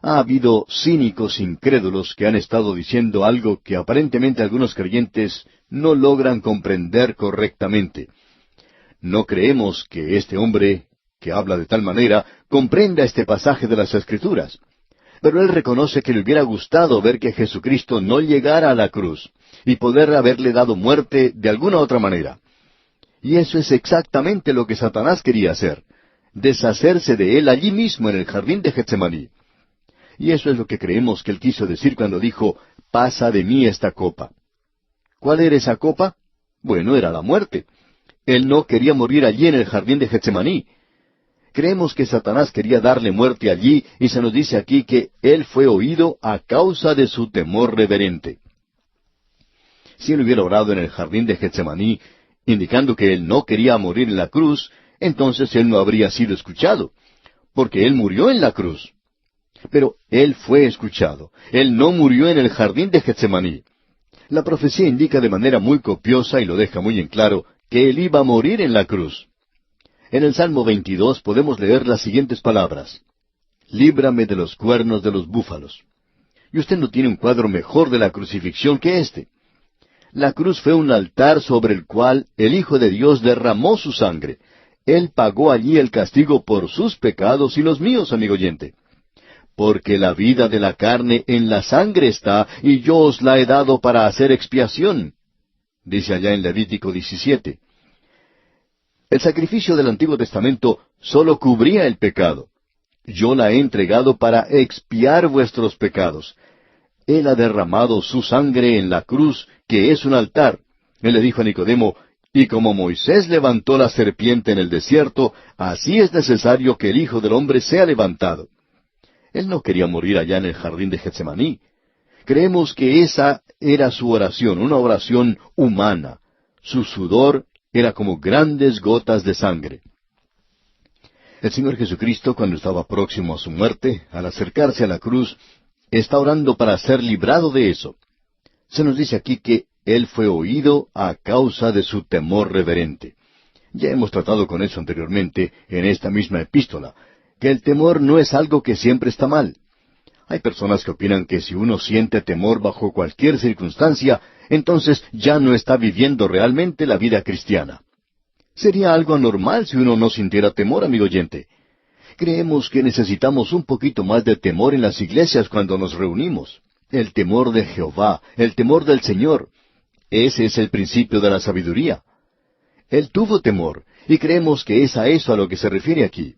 S1: ha habido cínicos incrédulos que han estado diciendo algo que aparentemente algunos creyentes no logran comprender correctamente. No creemos que este hombre, que habla de tal manera, comprenda este pasaje de las Escrituras. Pero él reconoce que le hubiera gustado ver que Jesucristo no llegara a la cruz y poder haberle dado muerte de alguna otra manera. Y eso es exactamente lo que Satanás quería hacer, deshacerse de él allí mismo en el jardín de Getsemaní. Y eso es lo que creemos que él quiso decir cuando dijo, «Pasa de mí esta copa». ¿Cuál era esa copa? Bueno, era la muerte. Él no quería morir allí en el jardín de Getsemaní. Creemos que Satanás quería darle muerte allí, y se nos dice aquí que él fue oído a causa de su temor reverente. Si él hubiera orado en el jardín de Getsemaní, indicando que él no quería morir en la cruz, entonces él no habría sido escuchado, porque él murió en la cruz. Pero él fue escuchado. Él no murió en el jardín de Getsemaní. La profecía indica de manera muy copiosa y lo deja muy en claro que él iba a morir en la cruz. En el Salmo 22 podemos leer las siguientes palabras: «Líbrame de los cuernos de los búfalos». Y usted no tiene un cuadro mejor de la crucifixión que este. La cruz fue un altar sobre el cual el Hijo de Dios derramó su sangre. Él pagó allí el castigo por sus pecados y los míos, amigo oyente. Porque la vida de la carne en la sangre está, y yo os la he dado para hacer expiación. Dice allá en Levítico 17. El sacrificio del Antiguo Testamento sólo cubría el pecado. Yo la he entregado para expiar vuestros pecados. Él ha derramado su sangre en la cruz, que es un altar. Él le dijo a Nicodemo, «Y como Moisés levantó la serpiente en el desierto, así es necesario que el Hijo del Hombre sea levantado». Él no quería morir allá en el jardín de Getsemaní. Creemos que esa era su oración, una oración humana. Su sudor era como grandes gotas de sangre. El Señor Jesucristo, cuando estaba próximo a su muerte, al acercarse a la cruz, está orando para ser librado de eso. Se nos dice aquí que Él fue oído a causa de su temor reverente. Ya hemos tratado con eso anteriormente en esta misma epístola, que el temor no es algo que siempre está mal. Hay personas que opinan que si uno siente temor bajo cualquier circunstancia, entonces ya no está viviendo realmente la vida cristiana. Sería algo anormal si uno no sintiera temor, amigo oyente. Creemos que necesitamos un poquito más de temor en las iglesias cuando nos reunimos. El temor de Jehová, el temor del Señor. Ese es el principio de la sabiduría. Él tuvo temor, y creemos que es a eso a lo que se refiere aquí.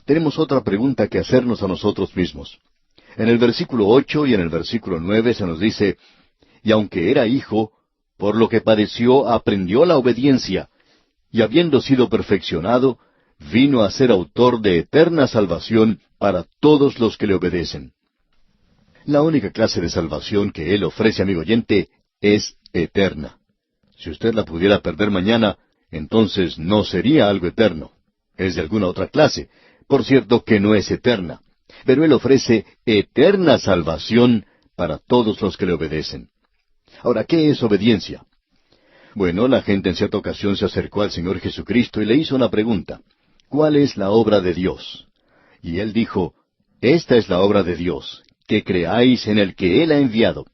S1: Tenemos otra pregunta que hacernos a nosotros mismos. En el versículo 8 y en el versículo 9 se nos dice, «Y aunque era hijo, por lo que padeció aprendió la obediencia, y habiendo sido perfeccionado, vino a ser autor de eterna salvación para todos los que le obedecen». La única clase de salvación que Él ofrece, amigo oyente, es eterna. Si usted la pudiera perder mañana, entonces no sería algo eterno. Es de alguna otra clase. Por cierto que no es eterna. Pero Él ofrece eterna salvación para todos los que le obedecen. Ahora, ¿qué es obediencia? Bueno, la gente en cierta ocasión se acercó al Señor Jesucristo y le hizo una pregunta. ¿Cuál es la obra de Dios? Y Él dijo, «Esta es la obra de Dios, que creáis en el que Él ha enviado».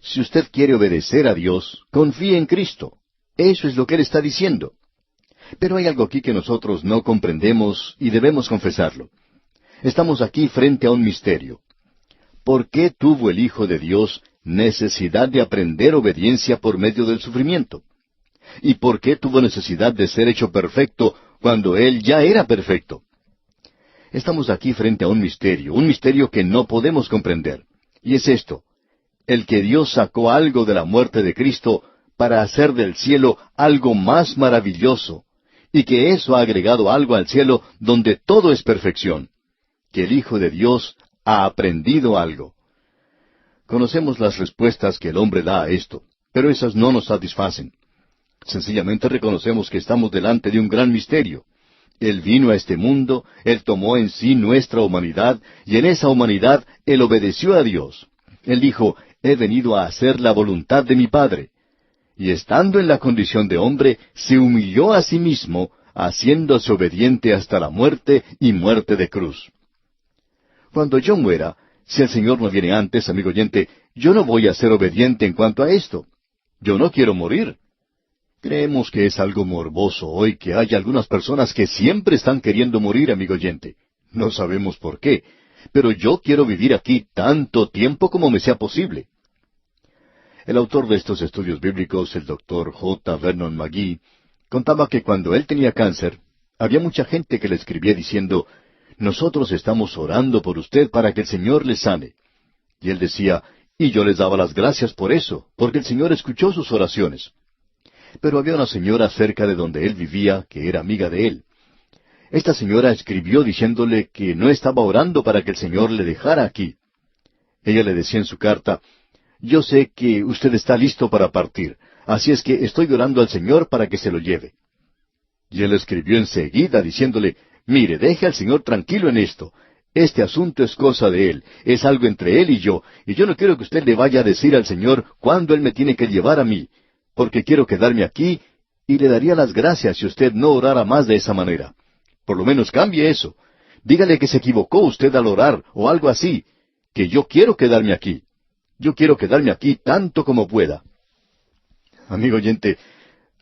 S1: Si usted quiere obedecer a Dios, confíe en Cristo. Eso es lo que Él está diciendo. Pero hay algo aquí que nosotros no comprendemos y debemos confesarlo. Estamos aquí frente a un misterio. ¿Por qué tuvo el Hijo de Dios necesidad de aprender obediencia por medio del sufrimiento? ¿Y por qué tuvo necesidad de ser hecho perfecto cuando Él ya era perfecto? Estamos aquí frente a un misterio que no podemos comprender. Y es esto, el que Dios sacó algo de la muerte de Cristo para hacer del cielo algo más maravilloso, y que eso ha agregado algo al cielo donde todo es perfección, que el Hijo de Dios ¿Ha aprendido algo? Conocemos las respuestas que el hombre da a esto, pero esas no nos satisfacen. Sencillamente reconocemos que estamos delante de un gran misterio. Él vino a este mundo, Él tomó en sí nuestra humanidad, y en esa humanidad Él obedeció a Dios. Él dijo, he venido a hacer la voluntad de mi Padre. Y estando en la condición de hombre, se humilló a sí mismo, haciéndose obediente hasta la muerte y muerte de cruz. Cuando yo muera, si el Señor no viene antes, amigo oyente, yo no voy a ser obediente en cuanto a esto. Yo no quiero morir. Creemos que es algo morboso hoy que haya algunas personas que siempre están queriendo morir, amigo oyente. No sabemos por qué, pero yo quiero vivir aquí tanto tiempo como me sea posible. El autor de estos estudios bíblicos, el doctor J. Vernon McGee, contaba que cuando él tenía cáncer, había mucha gente que le escribía diciendo, nosotros estamos orando por usted para que el Señor le sane. Y él decía, y yo les daba las gracias por eso, porque el Señor escuchó sus oraciones. Pero había una señora cerca de donde él vivía, que era amiga de él. Esta señora escribió diciéndole que no estaba orando para que el Señor le dejara aquí. Ella le decía en su carta, yo sé que usted está listo para partir, así es que estoy orando al Señor para que se lo lleve. Y él escribió enseguida diciéndole, mire, deje al Señor tranquilo en esto. Este asunto es cosa de Él, es algo entre Él y yo no quiero que usted le vaya a decir al Señor cuándo Él me tiene que llevar a mí, porque quiero quedarme aquí y le daría las gracias si usted no orara más de esa manera. Por lo menos cambie eso. Dígale que se equivocó usted al orar o algo así, que yo quiero quedarme aquí. Yo quiero quedarme aquí tanto como pueda. Amigo oyente,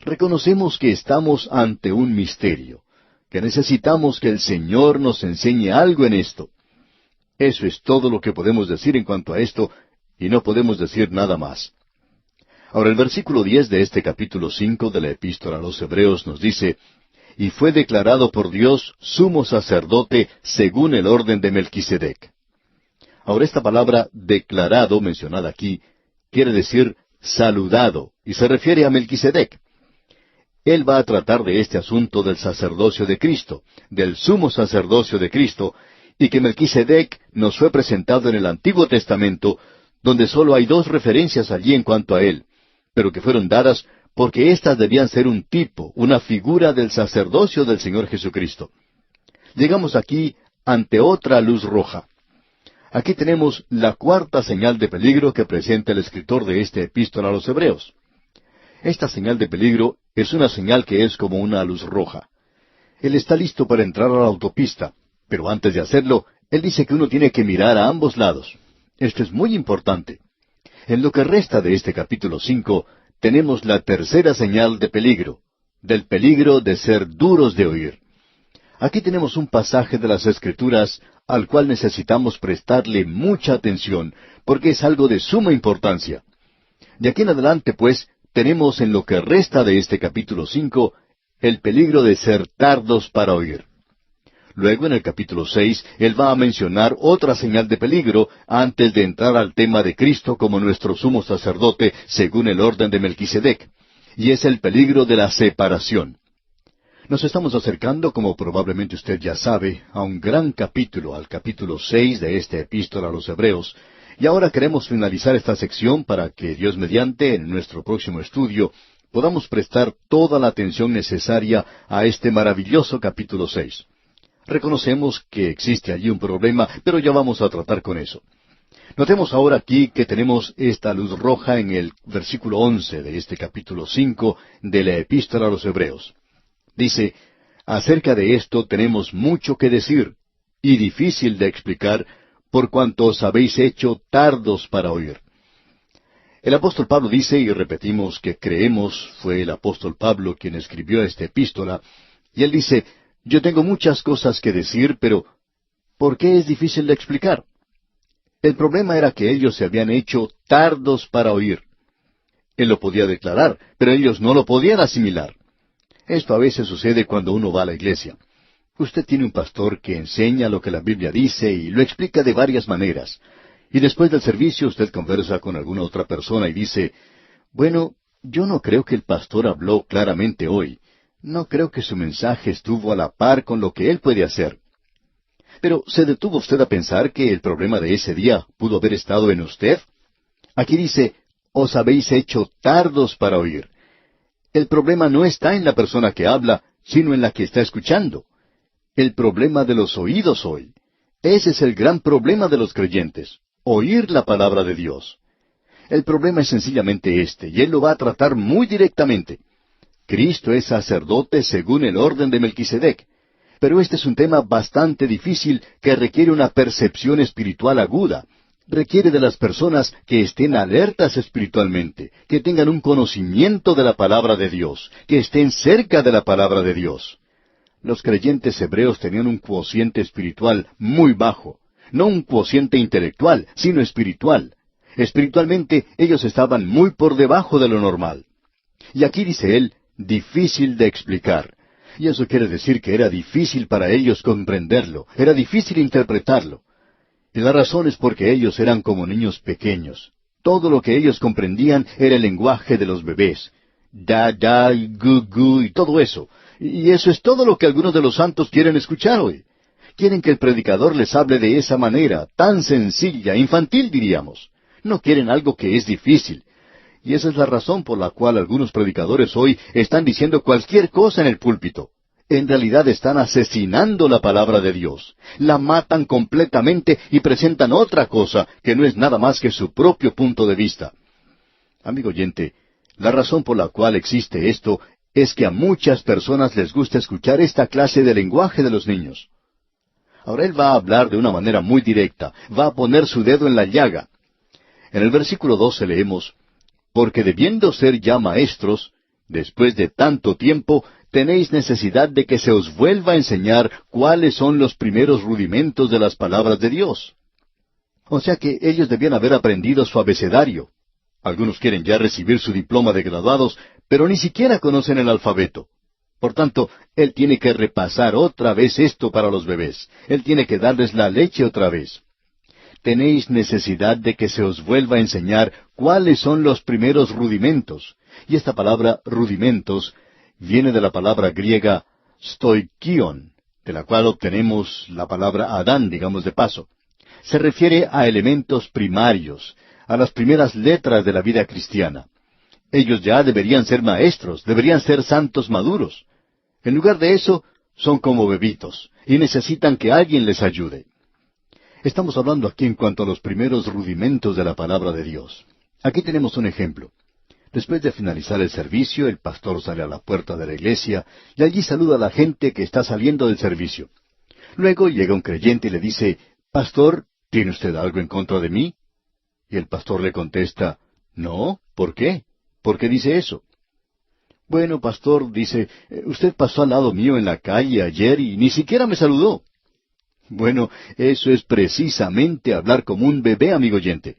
S1: reconocemos que estamos ante un misterio, que necesitamos que el Señor nos enseñe algo en esto. Eso es todo lo que podemos decir en cuanto a esto, y no podemos decir nada más. Ahora el versículo 10 de este capítulo 5 de la Epístola a los Hebreos nos dice, y fue declarado por Dios sumo sacerdote según el orden de Melquisedec. Ahora esta palabra declarado mencionada aquí quiere decir saludado, y se refiere a Melquisedec. Él va a tratar de este asunto del sacerdocio de Cristo, del sumo sacerdocio de Cristo, y que Melquisedec nos fue presentado en el Antiguo Testamento, donde solo hay 2 referencias allí en cuanto a él, pero que fueron dadas porque éstas debían ser un tipo, una figura del sacerdocio del Señor Jesucristo. Llegamos aquí ante otra luz roja. Aquí tenemos la 4ª señal de peligro que presenta el escritor de esta epístola a los Hebreos. Esta señal de peligro es una señal que es como una luz roja. Él está listo para entrar a la autopista, pero antes de hacerlo, él dice que uno tiene que mirar a ambos lados. Esto es muy importante. En lo que resta de este capítulo 5, tenemos la 3ª señal de peligro, del peligro de ser duros de oír. Aquí tenemos un pasaje de las Escrituras al cual necesitamos prestarle mucha atención, porque es algo de suma importancia. De aquí en adelante, pues, tenemos en lo que resta de este capítulo 5 el peligro de ser tardos para oír. Luego, en el capítulo 6, él va a mencionar otra señal de peligro antes de entrar al tema de Cristo como nuestro sumo sacerdote según el orden de Melquisedec, y es el peligro de la separación. Nos estamos acercando, como probablemente usted ya sabe, a un gran capítulo, al capítulo 6 de esta epístola a los Hebreos, y ahora queremos finalizar esta sección para que Dios mediante, en nuestro próximo estudio, podamos prestar toda la atención necesaria a este maravilloso capítulo 6. Reconocemos que existe allí un problema, pero ya vamos a tratar con eso. Notemos ahora aquí que tenemos esta luz roja en el versículo 11 de este capítulo 5 de la Epístola a los Hebreos. Dice, acerca de esto tenemos mucho que decir, y difícil de explicar, por cuanto os habéis hecho tardos para oír. El apóstol Pablo dice, y repetimos que creemos, fue el apóstol Pablo quien escribió esta epístola, y él dice, yo tengo muchas cosas que decir, pero ¿por qué es difícil de explicar? El problema era que ellos se habían hecho tardos para oír. Él lo podía declarar, pero ellos no lo podían asimilar. Esto a veces sucede cuando uno va a la iglesia. Usted tiene un pastor que enseña lo que la Biblia dice y lo explica de varias maneras. Y después del servicio usted conversa con alguna otra persona y dice, bueno, yo no creo que el pastor habló claramente hoy. No creo que su mensaje estuvo a la par con lo que él puede hacer. Pero ¿se detuvo usted a pensar que el problema de ese día pudo haber estado en usted? Aquí dice, os habéis hecho tardos para oír. El problema no está en la persona que habla, sino en la que está escuchando. El problema de los oídos hoy. Ese es el gran problema de los creyentes, oír la palabra de Dios. El problema es sencillamente este, y Él lo va a tratar muy directamente. Cristo es sacerdote según el orden de Melquisedec. Pero este es un tema bastante difícil que requiere una percepción espiritual aguda. Requiere de las personas que estén alertas espiritualmente, que tengan un conocimiento de la palabra de Dios, que estén cerca de la palabra de Dios. Los creyentes hebreos tenían un cociente espiritual muy bajo, no un cociente intelectual, sino espiritual. Espiritualmente ellos estaban muy por debajo de lo normal. Y aquí dice él, difícil de explicar. Y eso quiere decir que era difícil para ellos comprenderlo, era difícil interpretarlo. Y la razón es porque ellos eran como niños pequeños. Todo lo que ellos comprendían era el lenguaje de los bebés. Da, da, y gu, gu, y todo eso. Y eso es todo lo que algunos de los santos quieren escuchar hoy. Quieren que el predicador les hable de esa manera, tan sencilla, infantil diríamos. No quieren algo que es difícil. Y esa es la razón por la cual algunos predicadores hoy están diciendo cualquier cosa en el púlpito. En realidad están asesinando la palabra de Dios. La matan completamente y presentan otra cosa que no es nada más que su propio punto de vista. Amigo oyente, la razón por la cual existe esto es que a muchas personas les gusta escuchar esta clase de lenguaje de los niños. Ahora él va a hablar de una manera muy directa, va a poner su dedo en la llaga. En el versículo 12 leemos, porque debiendo ser ya maestros, después de tanto tiempo, tenéis necesidad de que se os vuelva a enseñar cuáles son los primeros rudimentos de las palabras de Dios. O sea que ellos debían haber aprendido su abecedario. Algunos quieren ya recibir su diploma de graduados, pero ni siquiera conocen el alfabeto. Por tanto, él tiene que repasar otra vez esto para los bebés. Él tiene que darles la leche otra vez. Tenéis necesidad de que se os vuelva a enseñar cuáles son los primeros rudimentos. Y esta palabra rudimentos viene de la palabra griega stoikion, de la cual obtenemos la palabra Adán, digamos de paso. Se refiere a elementos primarios, a las primeras letras de la vida cristiana. Ellos ya deberían ser maestros, deberían ser santos maduros. En lugar de eso, son como bebitos, y necesitan que alguien les ayude. Estamos hablando aquí en cuanto a los primeros rudimentos de la palabra de Dios. Aquí tenemos un ejemplo. Después de finalizar el servicio, el pastor sale a la puerta de la iglesia y allí saluda a la gente que está saliendo del servicio. Luego llega un creyente y le dice, «Pastor, ¿tiene usted algo en contra de mí?» Y el pastor le contesta, «No, ¿por qué? ¿Por qué dice eso?» «Bueno, pastor, dice, usted pasó al lado mío en la calle ayer y ni siquiera me saludó». Bueno, eso es precisamente hablar como un bebé, amigo oyente.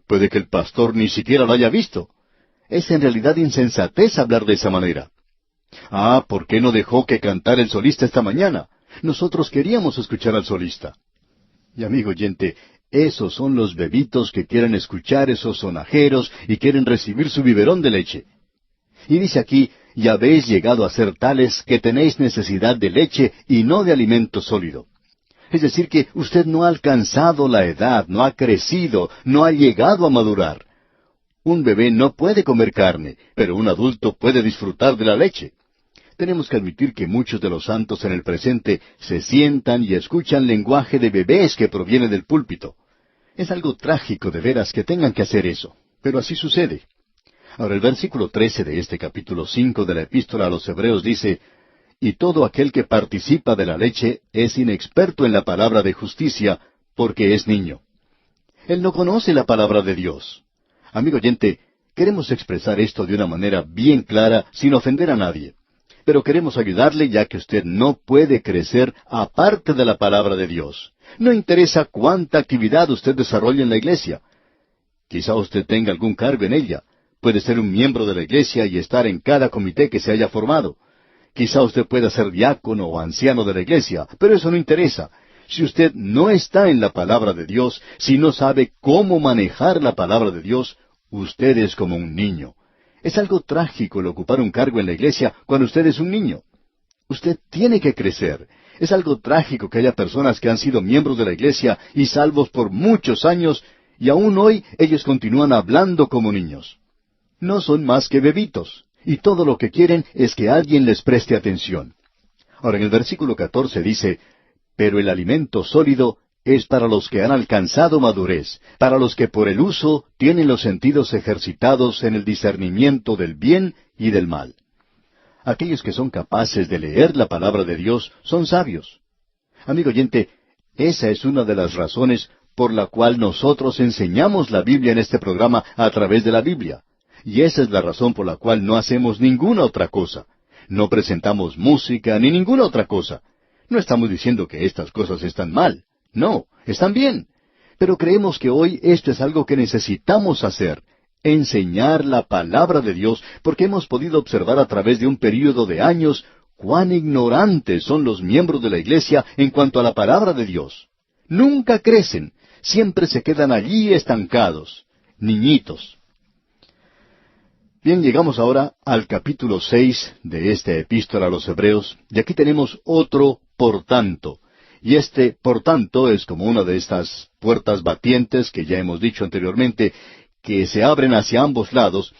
S1: Puede que el pastor ni siquiera lo haya visto. Es en realidad insensatez hablar de esa manera. Ah, ¿por qué no dejó que cantara el solista esta mañana? Nosotros queríamos escuchar al solista. Y amigo oyente, esos son los bebitos que quieren escuchar esos sonajeros y quieren recibir su biberón de leche. Y dice aquí, y habéis llegado a ser tales que tenéis necesidad de leche y no de alimento sólido. Es decir, que usted no ha alcanzado la edad, no ha crecido, no ha llegado a madurar. Un bebé no puede comer carne, pero un adulto puede disfrutar de la leche. Tenemos que admitir que muchos de los santos en el presente se sientan y escuchan lenguaje de bebés que proviene del púlpito. Es algo trágico de veras que tengan que hacer eso, pero así sucede. Ahora el versículo 13 de este capítulo 5 de la Epístola a los Hebreos dice, «Y todo aquel que participa de la leche es inexperto en la palabra de justicia, porque es niño». Él no conoce la palabra de Dios. Amigo oyente, queremos expresar esto de una manera bien clara, sin ofender a nadie. Pero queremos ayudarle ya que usted no puede crecer aparte de la palabra de Dios. No interesa cuánta actividad usted desarrolle en la iglesia. Quizá usted tenga algún cargo en ella. Puede ser un miembro de la iglesia y estar en cada comité que se haya formado. Quizá usted pueda ser diácono o anciano de la iglesia, pero eso no interesa. Si usted no está en la palabra de Dios, si no sabe cómo manejar la palabra de Dios, usted es como un niño. Es algo trágico el ocupar un cargo en la iglesia cuando usted es un niño. Usted tiene que crecer. Es algo trágico que haya personas que han sido miembros de la iglesia y salvos por muchos años, y aún hoy ellos continúan hablando como niños. No son más que bebitos, y todo lo que quieren es que alguien les preste atención. Ahora, en el versículo 14 dice, pero el alimento sólido es para los que han alcanzado madurez, para los que por el uso tienen los sentidos ejercitados en el discernimiento del bien y del mal. Aquellos que son capaces de leer la palabra de Dios son sabios. Amigo oyente, esa es una de las razones por la cual nosotros enseñamos la Biblia en este programa a través de la Biblia. Y esa es la razón por la cual no hacemos ninguna otra cosa. No presentamos música ni ninguna otra cosa. No estamos diciendo que estas cosas están mal. No, están bien. Pero creemos que hoy esto es algo que necesitamos hacer. Enseñar la palabra de Dios, porque hemos podido observar a través de un período de años cuán ignorantes son los miembros de la iglesia en cuanto a la palabra de Dios. Nunca crecen, siempre se quedan allí estancados, niñitos. Bien, llegamos ahora al capítulo 6 de esta epístola a los Hebreos, y aquí tenemos otro por tanto. Y este por tanto es como una de estas puertas batientes que ya hemos dicho anteriormente, que se abren hacia ambos lados,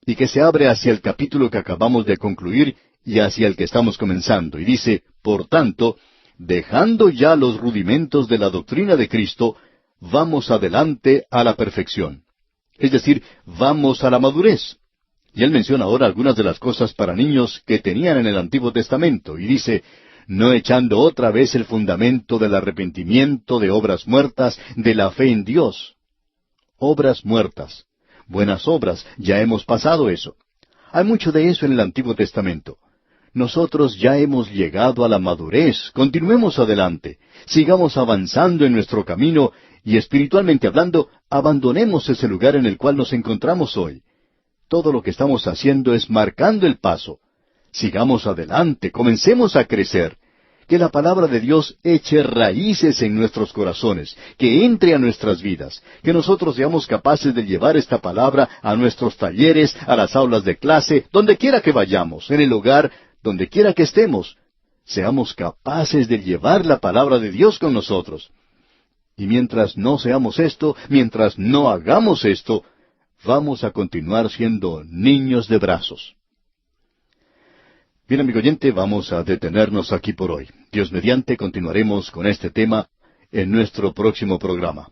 S1: y que se abre hacia el capítulo que acabamos de concluir y hacia el que estamos comenzando. Y dice, por tanto, dejando ya los rudimentos de la doctrina de Cristo, vamos adelante a la perfección. Es decir, vamos a la madurez. Y él menciona ahora algunas de las cosas para niños que tenían en el Antiguo Testamento, y dice, no echando otra vez el fundamento del arrepentimiento de obras muertas, de la fe en Dios. Obras muertas. Buenas obras, ya hemos pasado eso. Hay mucho de eso en el Antiguo Testamento. Nosotros ya hemos llegado a la madurez. Continuemos adelante. Sigamos avanzando en nuestro camino y espiritualmente hablando, abandonemos ese lugar en el cual nos encontramos hoy. Todo lo que estamos haciendo es marcando el paso. Sigamos adelante, comencemos a crecer. Que la palabra de Dios eche raíces en nuestros corazones, que entre a nuestras vidas, que nosotros seamos capaces de llevar esta palabra a nuestros talleres, a las aulas de clase, donde quiera que vayamos, en el hogar, donde quiera que estemos. Seamos capaces de llevar la palabra de Dios con nosotros. Y mientras no seamos esto, mientras no hagamos esto, vamos a continuar siendo niños de brazos. Bien, amigo oyente, vamos a detenernos aquí por hoy. Dios mediante continuaremos con este tema en nuestro próximo programa.